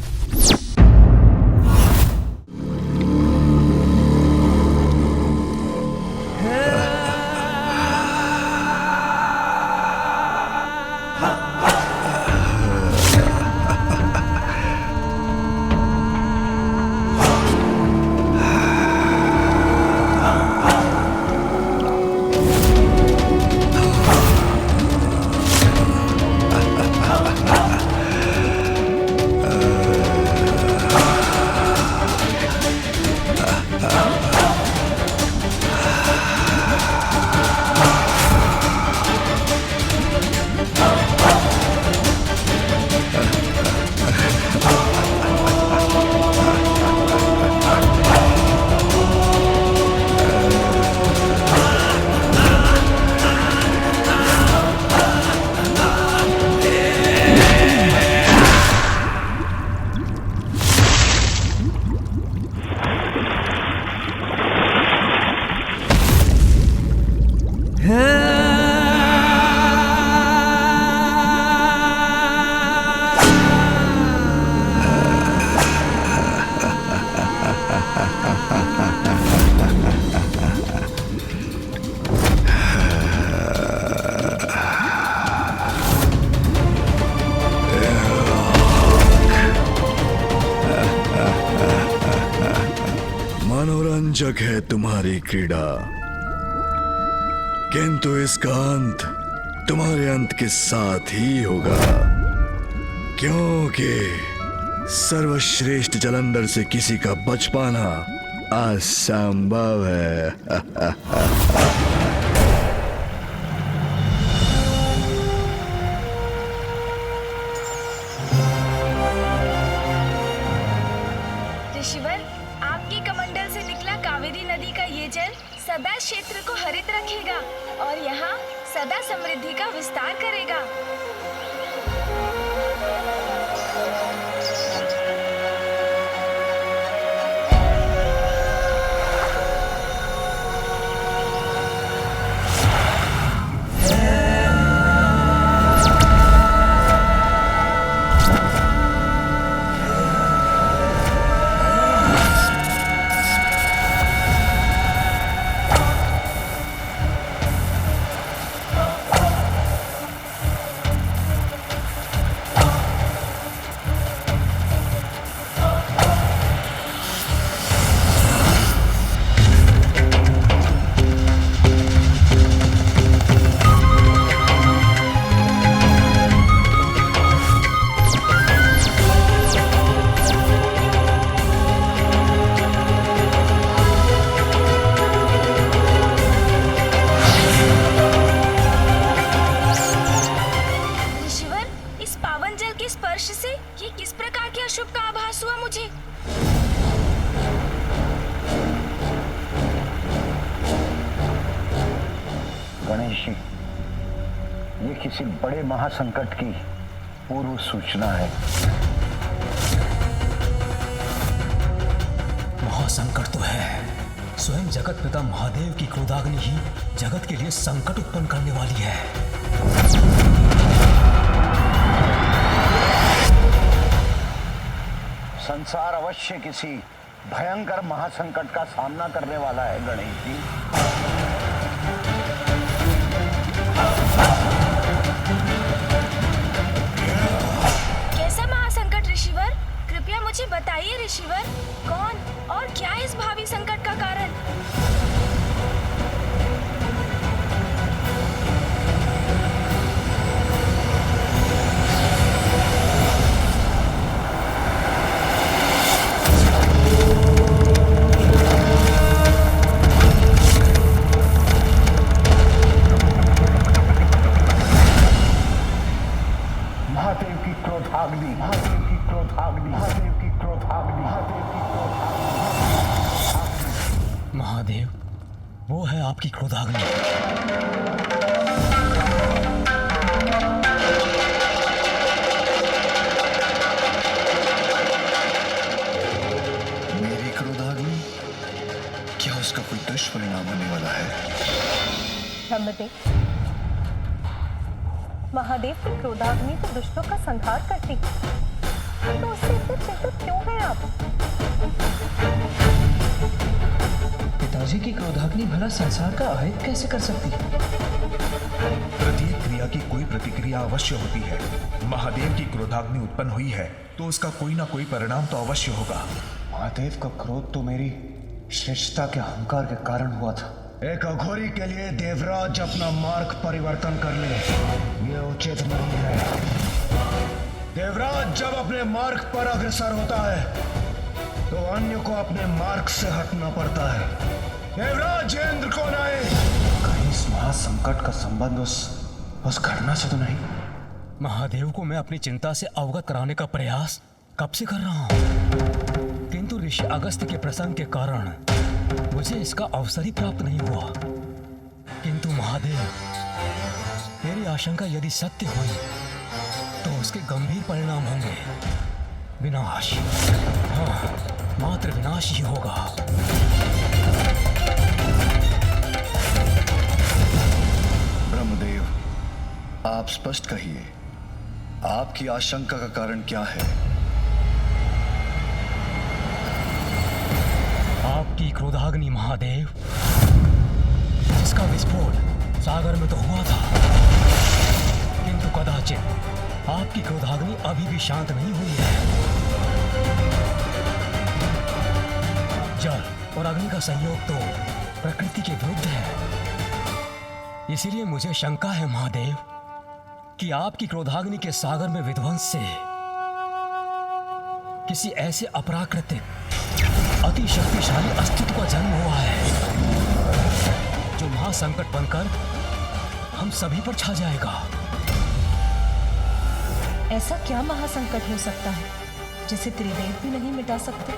मनोरंजक है तुम्हारी क्रीड़ा, किंतु इसका अंत तुम्हारे अंत के साथ ही होगा, क्योंकि सर्वश्रेष्ठ जलंधर से किसी का बच पाना असंभव है। ऋषिवर, आपके कमंडल से निकला कावेरी नदी का ये जल सदा क्षेत्र को हरित रखेगा और यहाँ सदा समृद्धि का विस्तार करेगा। गणेश जी, ये किसी बड़े महासंकट की पूर्व सूचना है। महासंकट तो है। स्वयं जगत पिता महादेव की क्रोधाग्नि ही जगत के लिए संकट उत्पन्न करने वाली है। संसार अवश्य किसी भयंकर महासंकट का सामना करने वाला है गणेश जी। कैसा महासंकट ऋषिवर? कृपया मुझे बताइए ऋषिवर, कौन और क्या इस भावी संकट का कारण? महादेव की क्रोधाग्नि, महादेव की क्रोधाग्नि, महादेव की क्रोधाग्नि, महादेव की क्रोधाग्नि। महादेव, वो है आपकी क्रोधाग्नि। मेरी क्रोधाग्नि? क्या उसका कोई दुष्परिणाम होने वाला है? ब्रह्मदेव, महादेव की क्रोधाग्नि तो दुष्टों का संहार करती है, तो उससे इतने चिंतित क्यों हैं आप? पिताजी की क्रोधाग्नि भला संसार का अहित कैसे कर सकती है? प्रत्येक क्रिया की कोई प्रतिक्रिया अवश्य होती है। महादेव की क्रोधाग्नि उत्पन्न हुई है तो उसका कोई ना कोई परिणाम तो अवश्य होगा। महादेव का क्रोध तो मेरी श्रेष्ठता के अहंकार के कारण हुआ था। एक अघोरी के लिए देवराज अपना मार्ग परिवर्तन कर ले, ये उचित नहीं है। देवराज जब अपने मार्ग पर अग्रसर होता है तो अन्य को अपने मार्ग से हटना पड़ता है। देवराज इंद्र कौन आए? कहीं इस महासंकट का संबंध उस घटना से तो नहीं? महादेव को मैं अपनी चिंता से अवगत कराने का प्रयास कब से कर रहा हूँ, किंतु ऋषि अगस्त्य के प्रसंग के कारण मुझे इसका अवसर ही प्राप्त नहीं हुआ। किंतु महादेव, मेरी आशंका यदि सत्य हुई तो उसके गंभीर परिणाम होंगे। विनाश, हाँ, मात्र विनाश ही होगा। ब्रह्मदेव, आप स्पष्ट कहिए, आपकी आशंका का कारण क्या है? आपकी क्रोधाग्नि महादेव, जिसका विस्फोट सागर में तो हुआ था, किंतु कदाचित आपकी क्रोधाग्नि अभी भी शांत नहीं हुई है। जल और अग्नि का संयोग तो प्रकृति के विरुद्ध है। इसीलिए मुझे शंका है महादेव कि आपकी क्रोधाग्नि के सागर में विध्वंस से किसी ऐसे अपराकृतिक अति शक्तिशाली अस्तित्व का जन्म हुआ है जो महासंकट बनकर हम सभी पर छा जाएगा। ऐसा क्या महासंकट हो सकता है जिसे त्रिदेव भी नहीं मिटा सकते?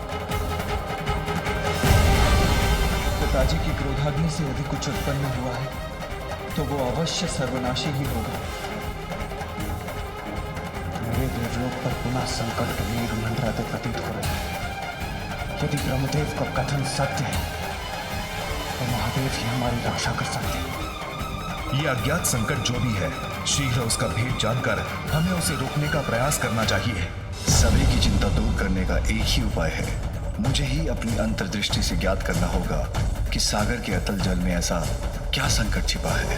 पिताजी की क्रोधाग्नि से यदि कुछ उत्पन्न हुआ है तो वो अवश्य सर्वनाशी ही होगा। मेरे देवलोक पर पुनः संकट के मेघ मंडराते प्रतीत हो रहे हैं। यदि ब्रह्मदेव का कथन सत्य है तो महादेव ही हमारी रक्षा कर सकते हैं। ये अज्ञात संकट जो भी है, शीघ्र उसका भेद जानकर हमें उसे रोकने का प्रयास करना चाहिए। सभी की चिंता दूर करने का एक ही उपाय है। मुझे ही अपनी अंतर्दृष्टि से ज्ञात करना होगा कि सागर के अतल जल में ऐसा क्या संकट छिपा है।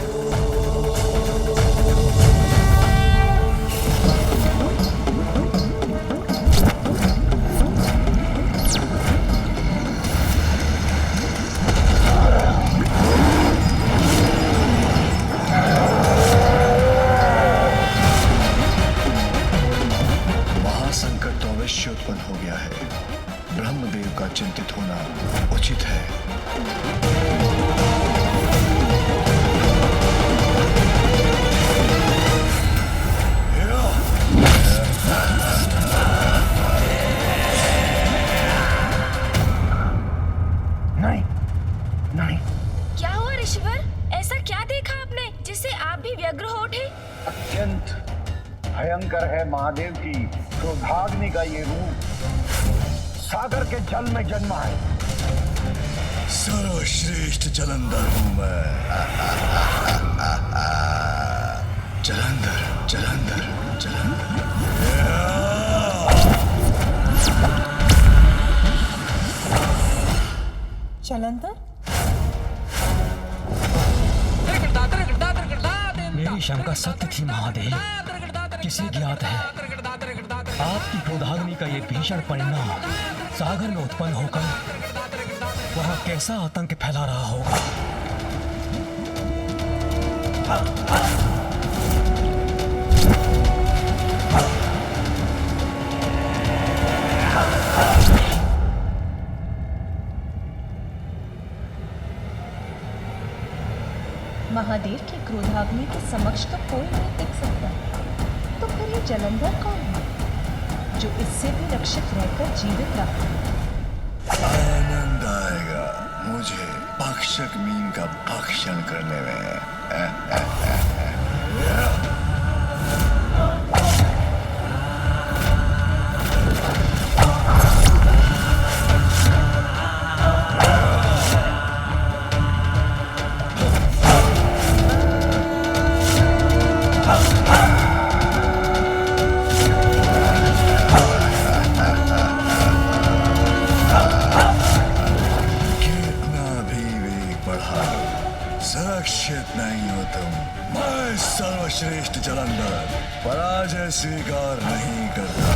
महासंकट तो अवश्य उत्पन्न हो गया है। ब्रह्मदेव का चिंतित होना उचित है। नहीं नहीं, क्या हुआ ऋषिवर? ऐसा क्या देखा आपने जिससे आप भी व्यग्र हो उठे? अत्यंत भयंकर है महादेव की क्रोधाग्नि का ये रूप। सागर के जल में जन्मा है। सर्वश्रेष्ठ जलंधर हूं मैं। जलंधर जलंधर जलंधर। जलंधर, मेरी शंका सत्य थी महादेव। किसे ज्ञात है आपकी क्रोधाग्नि का ये भीषण परिणाम सागर में उत्पन्न होकर वहां कैसा आतंक फैला रहा होगा। महादेव की क्रोधाग्नि के समक्ष तो कोई नहीं टिक सकता, तो फिर ये जलंधर कौन है जो इससे भी रक्षित रहकर जीवित रहा? आनंद आएगा मुझे भक्षक मीन का भक्षण करने में। सुरक्षित नहीं हो तुम। मैं सर्वश्रेष्ठ जलंधर पराजय स्वीकार नहीं करता।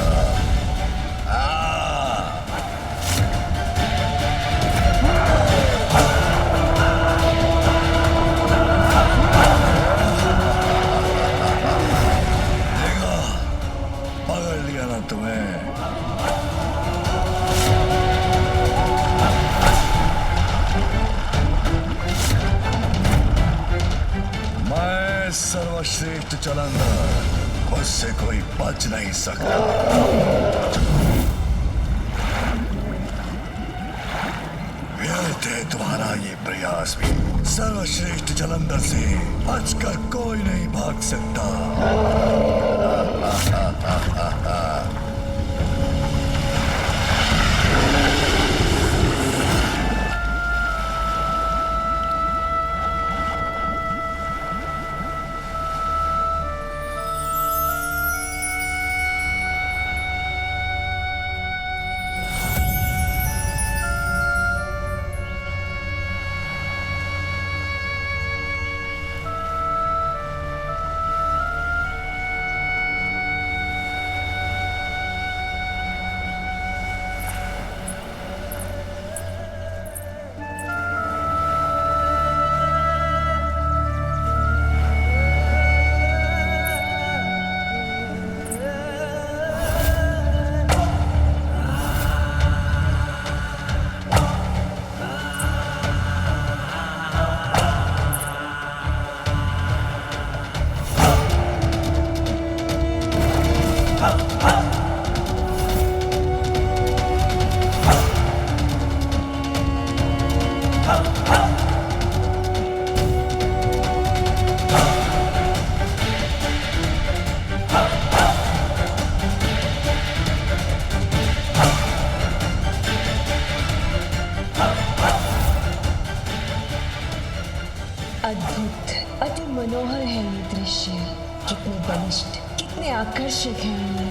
देखा, पकड़ लिया ना तुम्हें। सर्वश्रेष्ठ जलंधर, मुझसे कोई बच नहीं सकता। व्यर्थ है तुम्हारा ये प्रयास भी। सर्वश्रेष्ठ जलंधर से बचकर कोई नहीं भाग सकता। मनोहर है ये दृश्य, कितने बलिष्ठ, कितने आकर्षक हैं ये।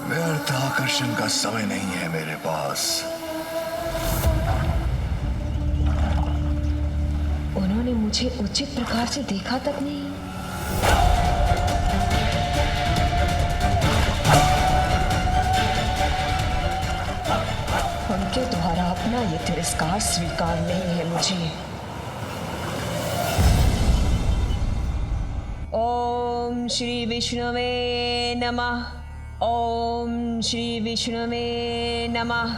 व्यर्थ आकर्षण का समय नहीं है मेरे पास। उन्होंने मुझे उचित प्रकार से देखा तक नहीं। उनके द्वारा अपना ये तिरस्कार स्वीकार नहीं है मुझे। ओम श्री विष्णुवे नमः। ओम श्री विष्णुवे नमः।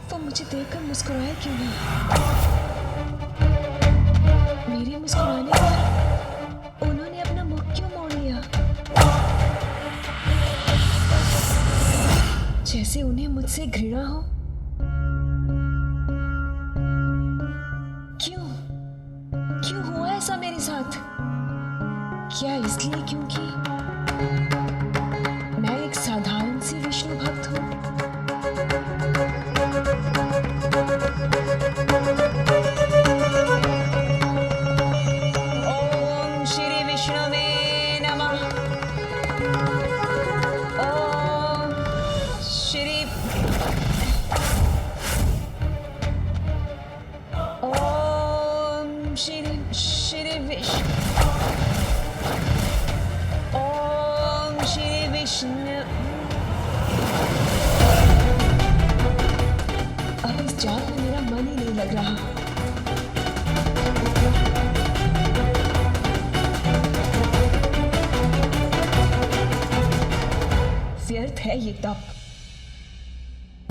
वो मुझे देखकर मुस्कुराए क्यों नहीं? मेरे मुस्कुराने पर उन्होंने अपना मुख क्यों मोड़ लिया? जैसे उन्हें मुझसे घृणा हो। क्यों हुआ ऐसा मेरे साथ? क्या इसलिए क्योंकि मैं एक साधारण सी विष्णु भक्त हूँ? ओम श्री विष्णुवे नमः। ओम श्री विष्णु। अब इस जाप में मेरा मन ही नहीं लग रहा। व्यर्थ है ये तप,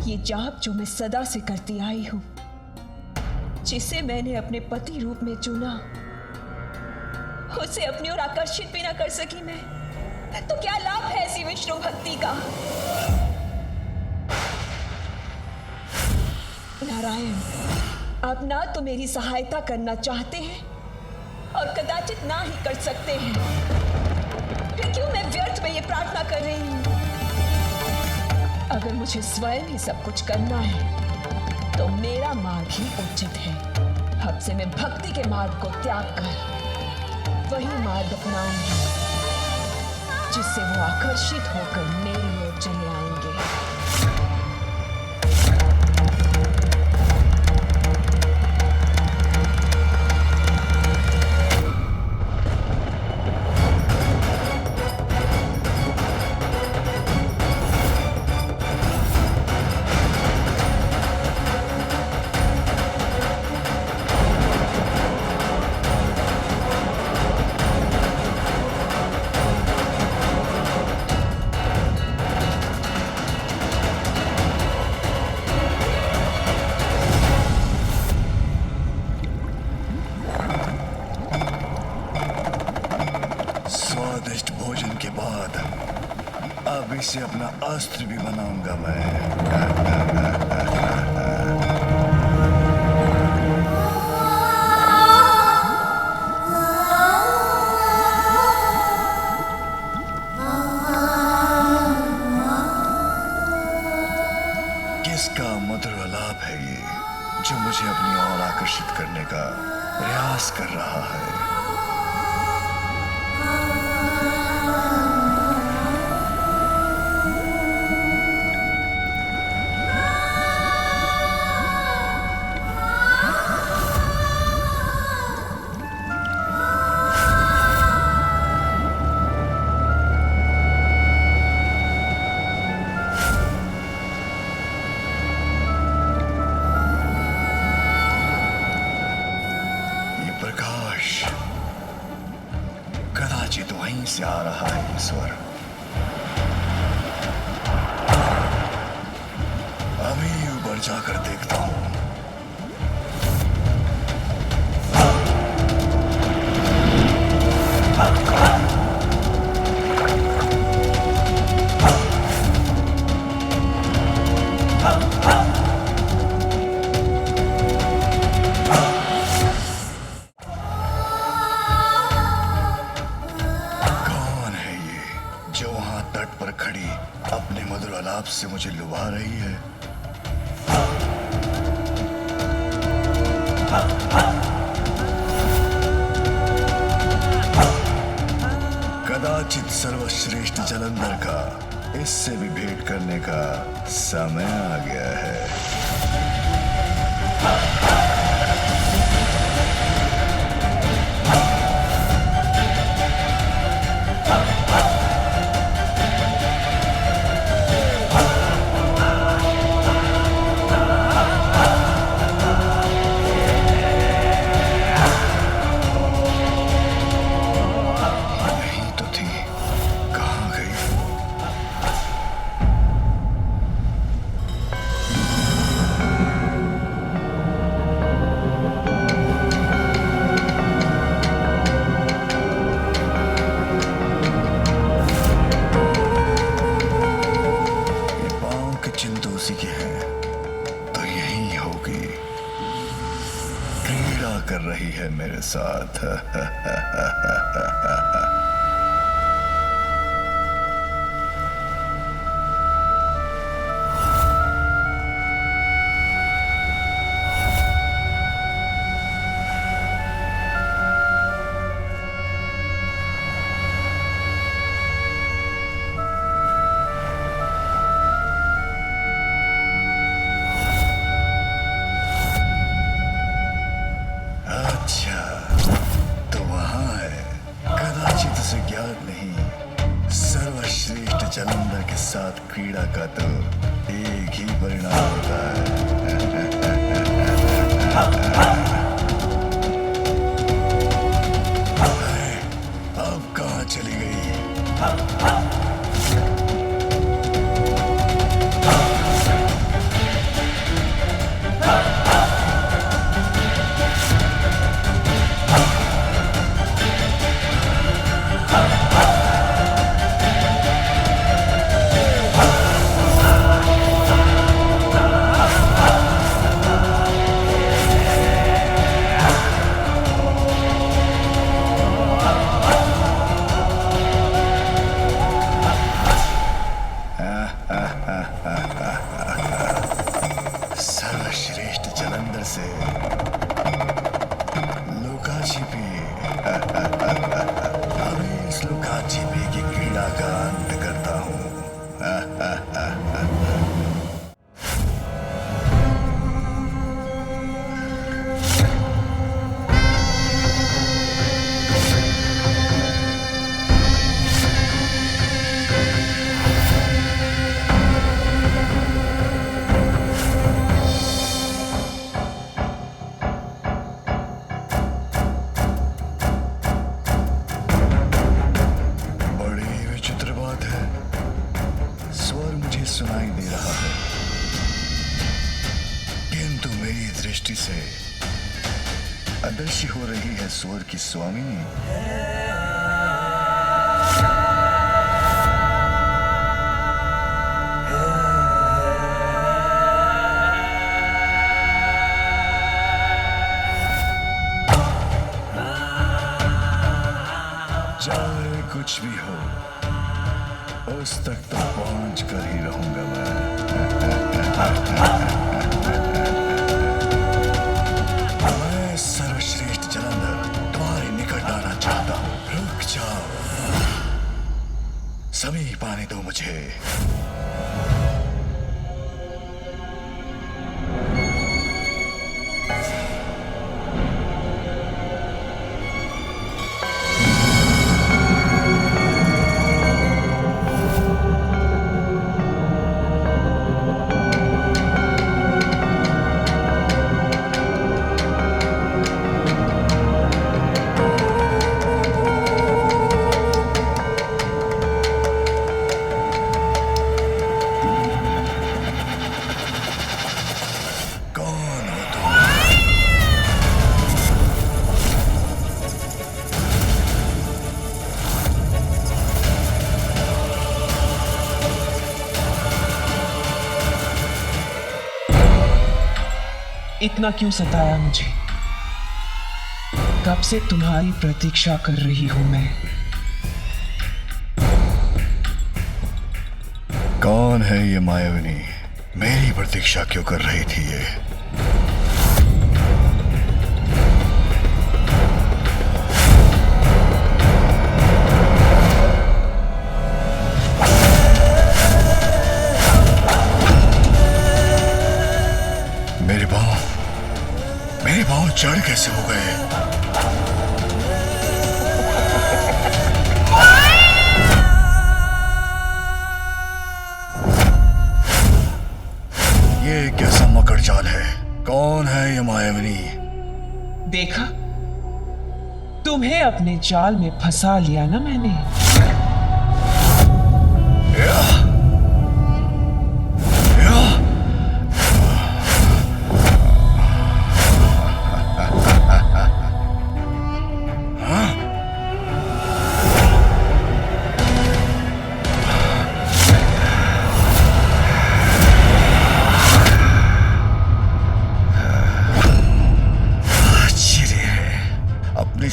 ये जाप जो मैं सदा से करती आई हूं, जिसे मैंने अपने पति रूप में चुना, उसे अपनी ओर आकर्षित भी ना कर सकी मैं, तो क्या लाभ है ऐसी विष्णु भक्ति का? नारायण, आप ना तो मेरी सहायता करना चाहते हैं और कदाचित ना ही कर सकते हैं, फिर क्यों मैं व्यर्थ में ये प्रार्थना कर रही हूं? अगर मुझे स्वयं ही सब कुछ करना है तो मेरा मार्ग ही उचित है। अब से मैं भक्ति के मार्ग को त्याग कर वही मार्ग अपनाऊंगी जिससे वो आकर्षित होकर मेरी ओर चले आएंगे। स्वादिष्ट भोजन के बाद अब इसे अपना अस्त्र भी बनाऊंगा मैं। किसका मधुर आलाप है ये जो मुझे अपनी ओर आकर्षित करने का प्रयास कर रहा है? कदाचित वहीं से आ रहा है ये स्वर। अभी ऊपर जाकर देखता हूं। से मुझे लुभा रही है। कदाचित सर्वश्रेष्ठ जलंधर का इससे भी भेंट करने का समय आ गया है। कर रही है मेरे साथ। जलंधर के साथ क्रीड़ा का तो एक ही परिणाम होता है। अब कहाँ चली गई? सर्वश्रेष्ठ जलंधर से लुका छिपी। अभी इस लुका छिपी की क्रीड़ा का अंत करता हूँ। सुनाई दे रहा है, किंतु मेरी दृष्टि से अदृश्य हो रही है स्वर की स्वामिनी। चाहे कुछ भी हो, उस तक तो पहुंच कर ही रहूंगा मैं। मैं सर्वश्रेष्ठ जलंधर तुम्हारे निकट आना चाहता हूं। रुक जाओ, समीप आने दो मुझे। इतना क्यों सताया मुझे? कब से तुम्हारी प्रतीक्षा कर रही हूं मैं। कौन है ये मायाविनी? मेरी प्रतीक्षा क्यों कर रही थी ये? मेरे पांव जड़ कैसे हो गए? ये कैसा मकड़ जाल है? कौन है ये मायाविनी? देखा, तुम्हें अपने जाल में फंसा लिया ना मैंने।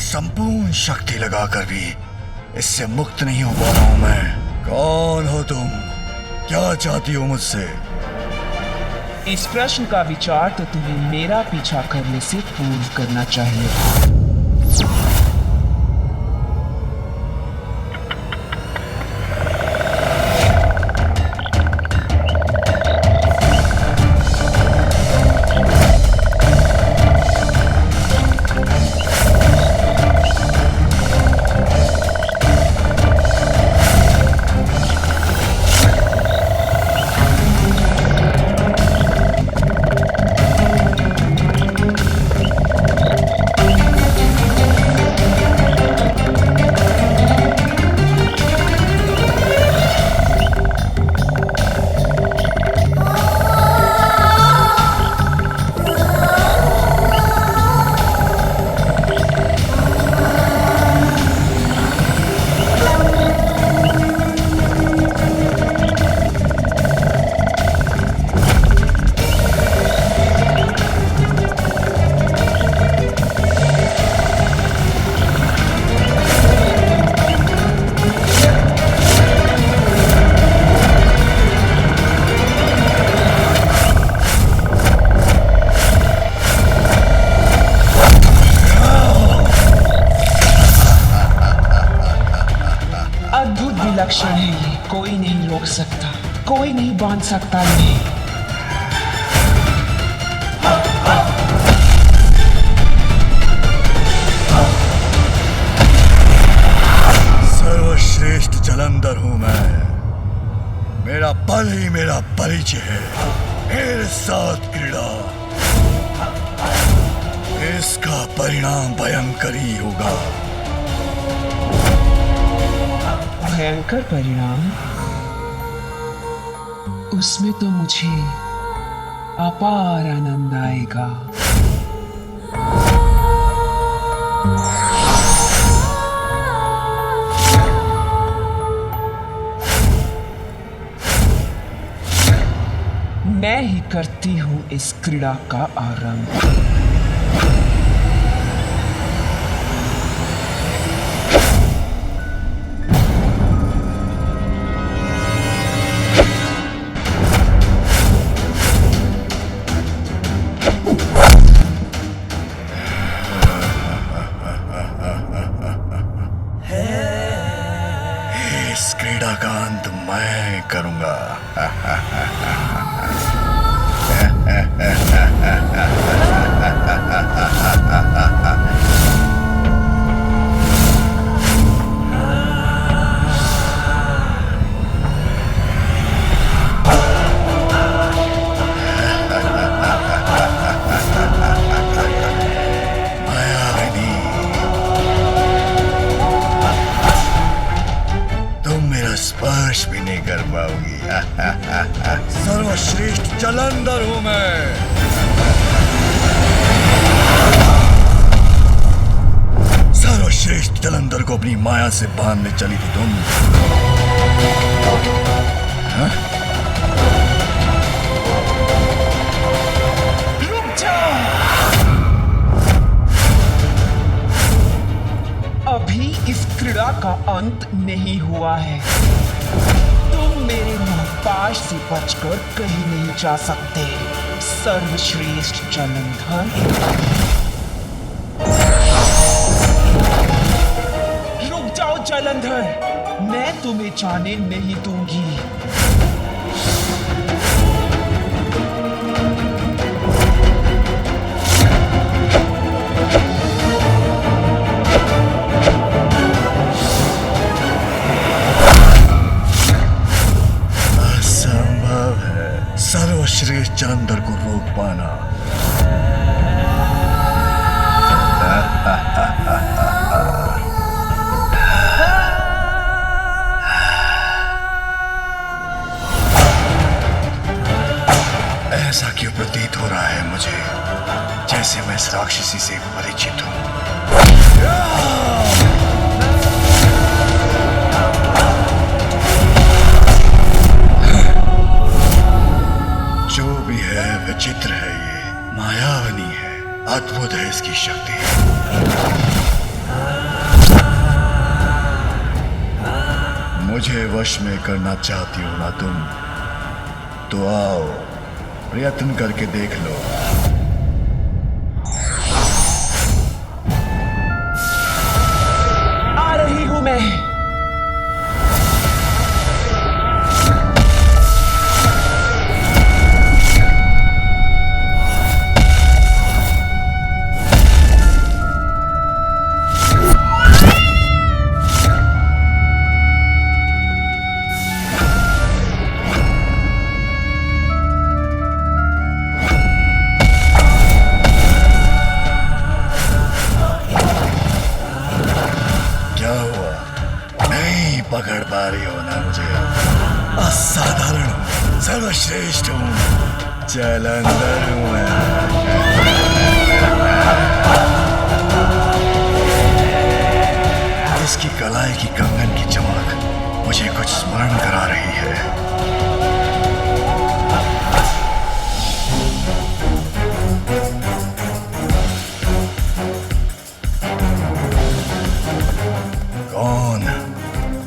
संपूर्ण शक्ति लगाकर भी इससे मुक्त नहीं हो पा रहा हूं मैं। कौन हो तुम? क्या चाहती हो मुझसे? इस प्रश्न का विचार तो तुम्हें मेरा पीछा करने से पूर्व करना चाहिए। लक्षण है ये, कोई नहीं रोक सकता, कोई नहीं बांध सकता इन्हें। सर्वश्रेष्ठ जलंधर हूं मैं। मेरा बल ही मेरा परिचय है। मेरे साथ क्रीड़ा, इसका परिणाम भयंकर ही होगा। भयंकर परिणाम? उसमें तो मुझे अपार आनंद आएगा। मैं ही करती हूं इस क्रीड़ा का आरंभ। इस क्रीड़ा का अंत मैं करूंगा। स्पर्श भी नहीं कर पाओगी। सर्वश्रेष्ठ जलंधर हूं मैं। सर्वश्रेष्ठ जलंधर को अपनी माया से बांधने चली थी तुम। रुक जाओ। का अंत नहीं हुआ है। तुम मेरे मुंहपाश से बचकर कहीं नहीं जा सकते, सर्वश्रेष्ठ जलंधर। रुक जाओ जलंधर, मैं तुम्हें जाने नहीं दूंगी। असंभव है सर्वश्रेष्ठ जलंधर को रोक पाना। ऐसा क्यों प्रतीत हो रहा है मुझे, जैसे मैं इस राक्षसी से परिचित हूं। जो भी है विचित्र है, ये मायावनी है, अद्भुत है इसकी शक्ति। मुझे वश में करना चाहती हो ना तुम, तो आओ प्रयत्न करके देख लो। आ रही हूं मैं। पकड़ पा रही हो ना मुझे? असाधारण हूं, सर्वश्रेष्ठ हूं, जलंधर हूं मैं। इसकी कलाई की कंगन की चमक मुझे कुछ स्मरण करा रही है।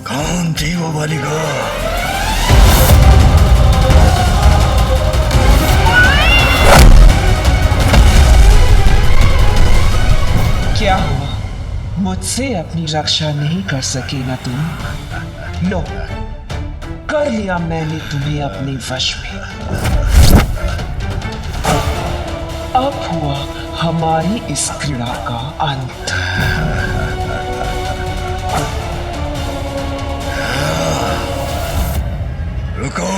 कौन थी वो बालिका? क्या हुआ? मुझसे अपनी रक्षा नहीं कर सके ना तुम? लो, कर लिया मैंने तुम्हें अपने वश में। अब हुआ हमारी इस क्रीड़ा का अंत। रुको।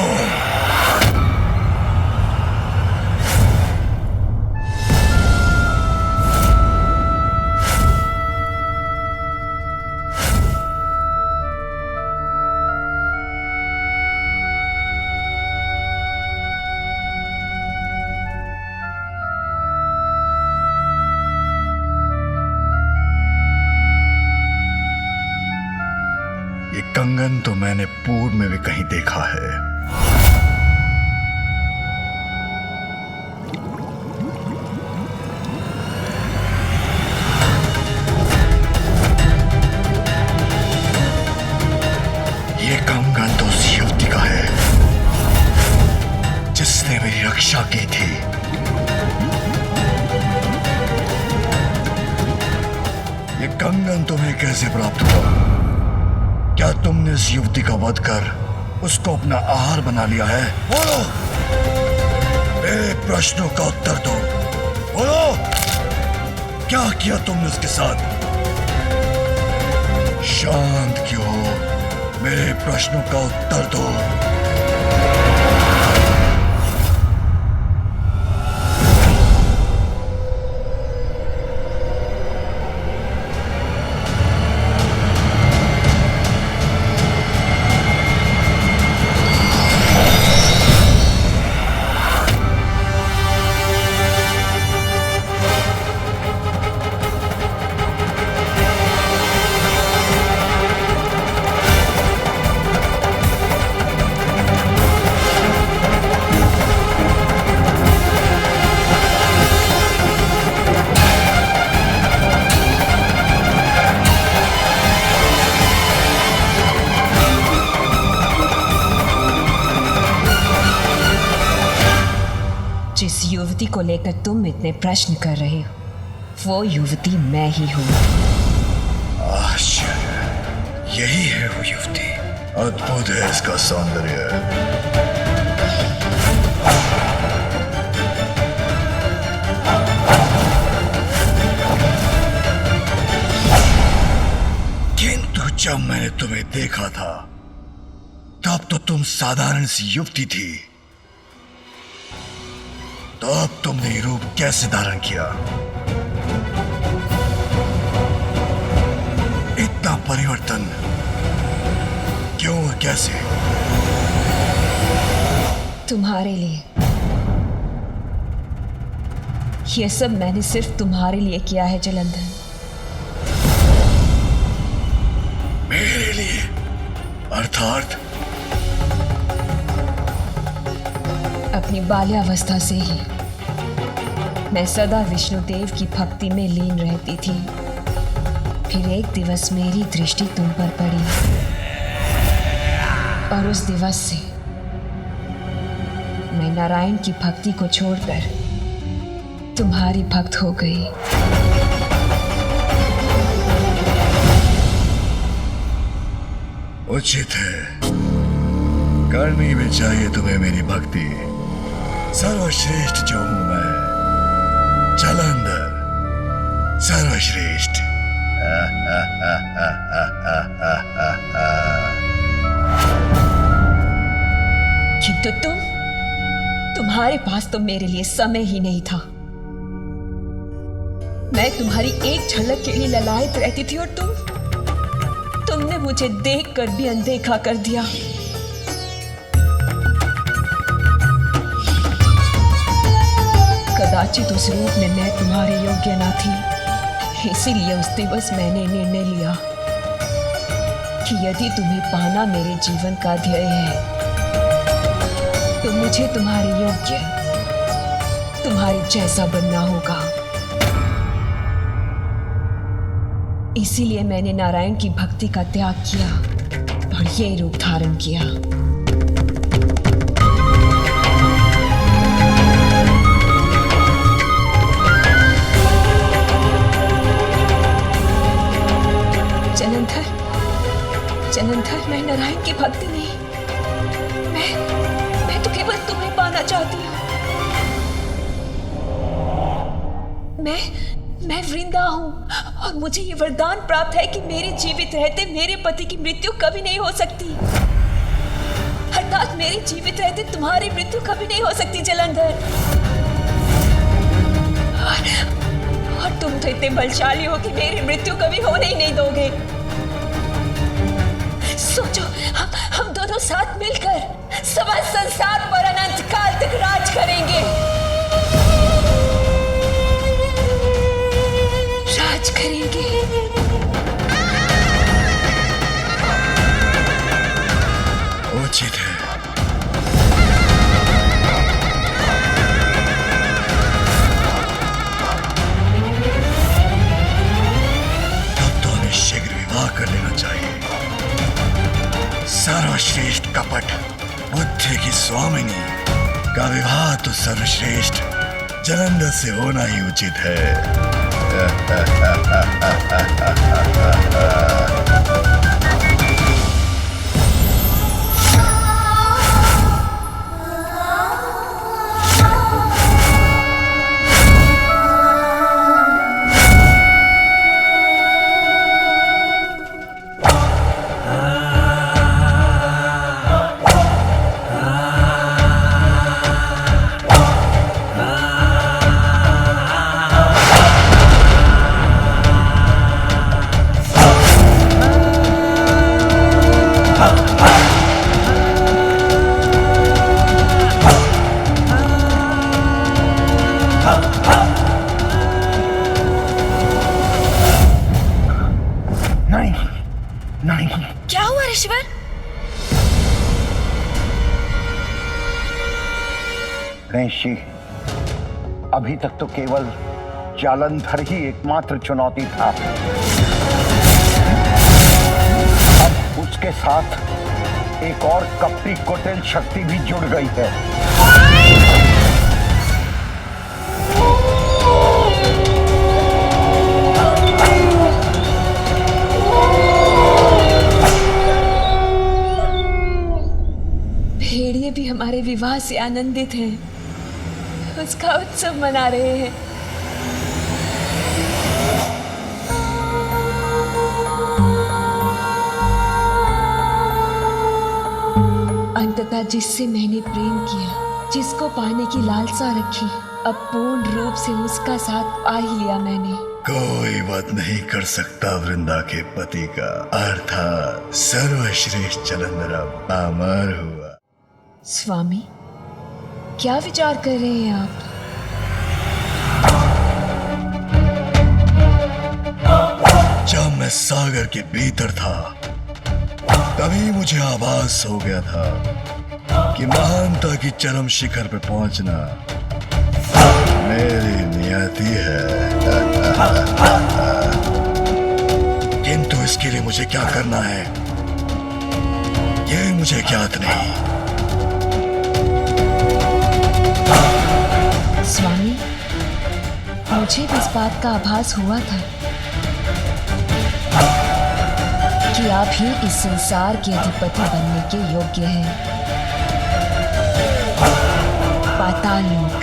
ये कंगन तो मैंने पूर्व में भी कहीं देखा है। ये कंगन तो उस युवती का है जिसने मेरी रक्षा की थी। ये कंगन तुम्हें कैसे प्राप्त हुआ? क्या तुमने इस युवती का वध कर उसको अपना आहार बना लिया है? बोलो, मेरे प्रश्नों का उत्तर दो। बोलो, क्या किया तुमने उसके साथ? शांत क्यों हो? मेरे प्रश्नों का उत्तर दो। जिसको लेकर तुम इतने प्रश्न कर रहे हो, वो युवती मैं ही हूँ। आश्चर्य, यही है वो युवती। अद्भुत है इसका सौंदर्य। किंतु जब मैंने तुम्हें देखा था तब तो तुम साधारण सी युवती थी, तो अब तुमने ये रूप कैसे धारण किया? इतना परिवर्तन क्यों और कैसे? तुम्हारे लिए। ये सब मैंने सिर्फ तुम्हारे लिए किया है जलंधर। मेरे लिए? अर्थात? अपनी बाल्यावस्था से ही मैं सदा विष्णुदेव की भक्ति में लीन रहती थी। फिर एक दिवस मेरी दृष्टि तुम पर पड़ी और उस दिवस से मैं नारायण की भक्ति को छोड़कर तुम्हारी भक्त हो गई। उचित है, करनी भी चाहिए तुम्हें मेरी भक्ति। सर्वश्रेष्ठ जो हूं मैं, जलंधर सर्वश्रेष्ठ। किंतु तुम्हारे पास तो मेरे लिए समय ही नहीं था। मैं तुम्हारी एक झलक के लिए ललायत रहती थी और तुमने मुझे देखकर भी अनदेखा कर दिया। कदाचित उस रूप में मैं तुम्हारे योग्य न थी, इसीलिए उस दिवस मैंने निर्णय लिया कि यदि तुम्हें पाना मेरे जीवन का ध्येय है तो मुझे तुम्हारे योग्य, तुम्हारे जैसा बनना होगा। इसीलिए मैंने नारायण की भक्ति का त्याग किया और ये रूप धारण किया। जलंधर, मैं नारायण की भक्ति नहीं, मैं तो केवल तुम्हें पाना चाहती हूँ। मैं वृंदा हूँ और मुझे ये वरदान प्राप्त है कि मेरे जीवित रहते मेरे पति की मृत्यु कभी नहीं हो सकती। अर्थात मेरे जीवित रहते तुम्हारी मृत्यु कभी नहीं हो सकती जलंधर। और तुम तो इतने बलशाली हो कि मेरी मृत्यु कभी होने ही नहीं दोगे। सोचो, हम दोनों साथ मिलकर समस्त संसार पर अनंत काल तक राज करेंगे। राज करेंगे। उचित है। तब तो हमें शीघ्र विवाह कर लेना चाहिए। सर्वश्रेष्ठ कपट बुद्धि की स्वामिनी का विवाह तो सर्वश्रेष्ठ जलंधर से होना ही उचित है। गणेश जी, अभी तक तो केवल जालंधर ही एकमात्र चुनौती था। अब उसके साथ एक और कपटी कुटिल शक्ति भी जुड़ गई है। विवाह से आनंदित हैं, उसका उत्सव मना रहे हैं। अंततः जिससे मैंने प्रेम किया, जिसको पाने की लालसा रखी, अब पूर्ण रूप से उसका साथ पा ही लिया मैंने। कोई बात नहीं कर सकता वृंदा के पति का अर्थात सर्वश्रेष्ठ जलंधर अब अमर हुआ। स्वामी, क्या विचार कर रहे हैं आप? जब मैं सागर के भीतर था तभी मुझे आभास हो गया था कि महानता की चरम शिखर पे पहुंचना मेरी नियति है। किंतु इसके लिए मुझे क्या करना है ये मुझे ज्ञात नहीं। स्वामी, मुझे भी इस बात का आभास हुआ था कि आप ही इस संसार के अधिपति बनने के योग्य हैं। पाताल लोक,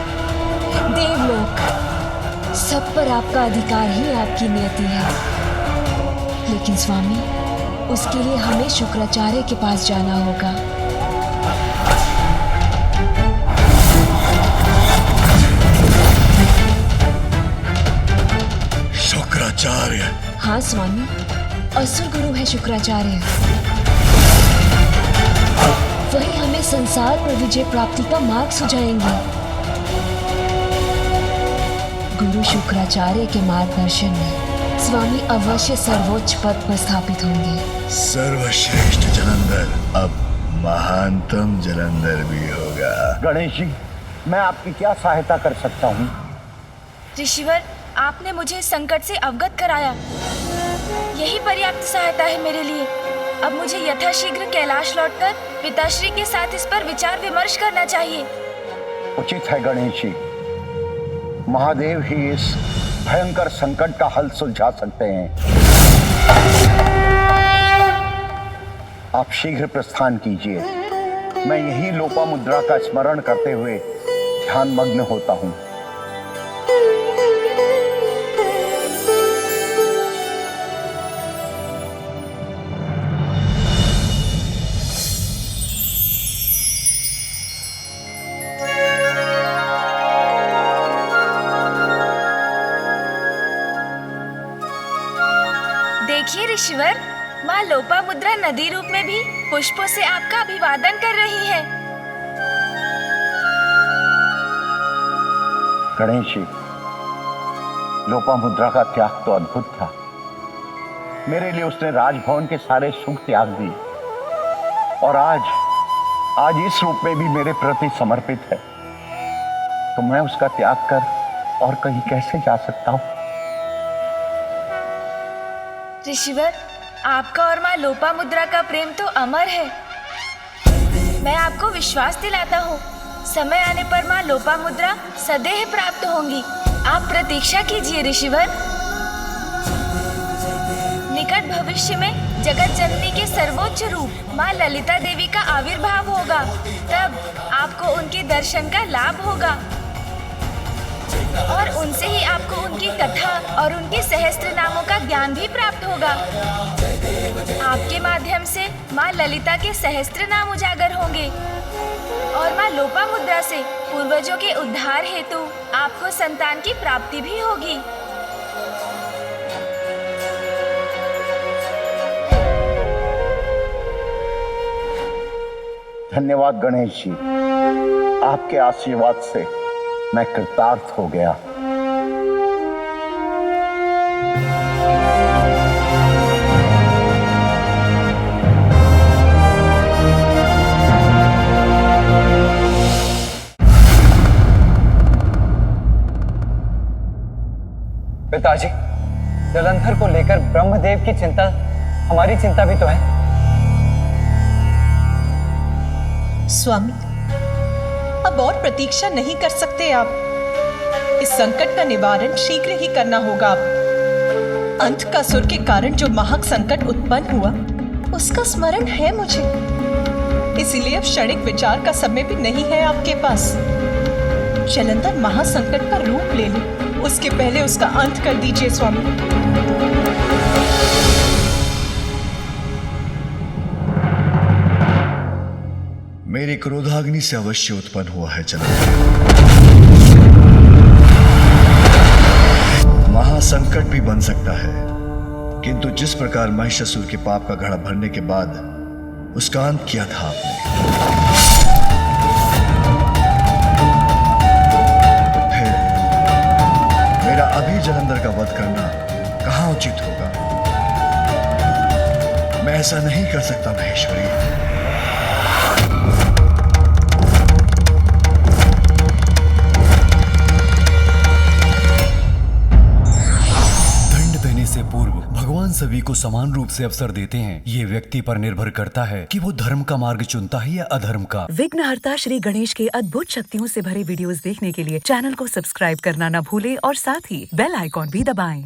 देवलोक, सब पर आपका अधिकार ही आपकी नियति है। लेकिन स्वामी, उसके लिए हमें शुक्राचार्य के पास जाना होगा। शुक्राचार्य? हाँ स्वामी, असुर गुरु है शुक्राचार्य। वही हमें संसार पर विजय प्राप्ति का मार्ग सुझाएंगे। गुरु शुक्राचार्य के मार्गदर्शन में स्वामी अवश्य सर्वोच्च पद पर स्थापित होंगे। सर्वश्रेष्ठ जलंधर अब महानतम जलंधर भी होगा। गणेश जी, मैं आपकी क्या सहायता कर सकता हूँ? ऋषिवर, आपने मुझे इस संकट से अवगत कराया, यही पर्याप्त सहायता है मेरे लिए। अब मुझे यथाशीघ्र कैलाश लौटकर पिताश्री के साथ इस पर विचार विमर्श करना चाहिए। उचित है गणेश जी, महादेव ही इस भयंकर संकट का हल सुलझा सकते हैं। आप शीघ्र प्रस्थान कीजिए, मैं यही लोपामुद्रा का स्मरण करते हुए ध्यान मग्न होता हूँ। देखिए ऋषिवर, माँ लोपामुद्रा नदी रूप में भी पुष्पों से आपका अभिवादन कर रही है। गणेश जी, लोपामुद्रा का त्याग तो अद्भुत था। मेरे लिए उसने राजभवन के सारे सुख त्याग दिए और आज इस रूप में भी मेरे प्रति समर्पित है। तो मैं उसका त्याग कर और कहीं कैसे जा सकता हूँ? ऋषिवर, आपका और माँ लोपामुद्रा का प्रेम तो अमर है। मैं आपको विश्वास दिलाता हूँ, समय आने पर माँ लोपामुद्रा सदैव प्राप्त होंगी। आप प्रतीक्षा कीजिए ऋषिवर। निकट भविष्य में जगत जननी के सर्वोच्च रूप माँ ललिता देवी का आविर्भाव होगा, तब आपको उनके दर्शन का लाभ होगा और उनसे ही आपको उनकी कथा और उनके सहस्त्र नामों का ज्ञान भी प्राप्त होगा। आपके माध्यम से माँ ललिता के सहस्त्र नाम उजागर होंगे और माँ लोपामुद्रा से पूर्वजों के उद्धार हेतु आपको संतान की प्राप्ति भी होगी। धन्यवाद गणेश जी, आपके आशीर्वाद से मैं कृतार्थ हो गया। पिताजी, जलंधर को लेकर ब्रह्मदेव की चिंता हमारी चिंता भी तो है। स्वामी, अब और प्रतीक्षा नहीं कर सकते आप। इस संकट का निवारण शीघ्र ही करना होगा आप। अंधकासुर के कारण जो महाक संकट उत्पन्न हुआ, उसका स्मरण है मुझे। इसीलिए अब क्षणिक विचार का समय भी नहीं है आपके पास। जलंधर महासंकट का रूप ले ले, उसके पहले उसका अंत कर दीजिए स्वामी। मेरी क्रोधाग्नि से अवश्य उत्पन्न हुआ है जलंधर। महासंकट भी बन सकता है, किंतु जिस प्रकार महिषासुर के पाप का घड़ा भरने के बाद उसका अंत किया था आपने, फिर मेरा अभी जलंधर का वध करना कहां उचित होगा? मैं ऐसा नहीं कर सकता महेश्वरी। से पूर्व भगवान सभी को समान रूप से अवसर देते हैं। ये व्यक्ति पर निर्भर करता है कि वो धर्म का मार्ग चुनता है या अधर्म का। विघ्नहर्ता श्री गणेश के अद्भुत शक्तियों से भरे वीडियोस देखने के लिए चैनल को सब्सक्राइब करना न भूलें और साथ ही बेल आइकॉन भी दबाएं।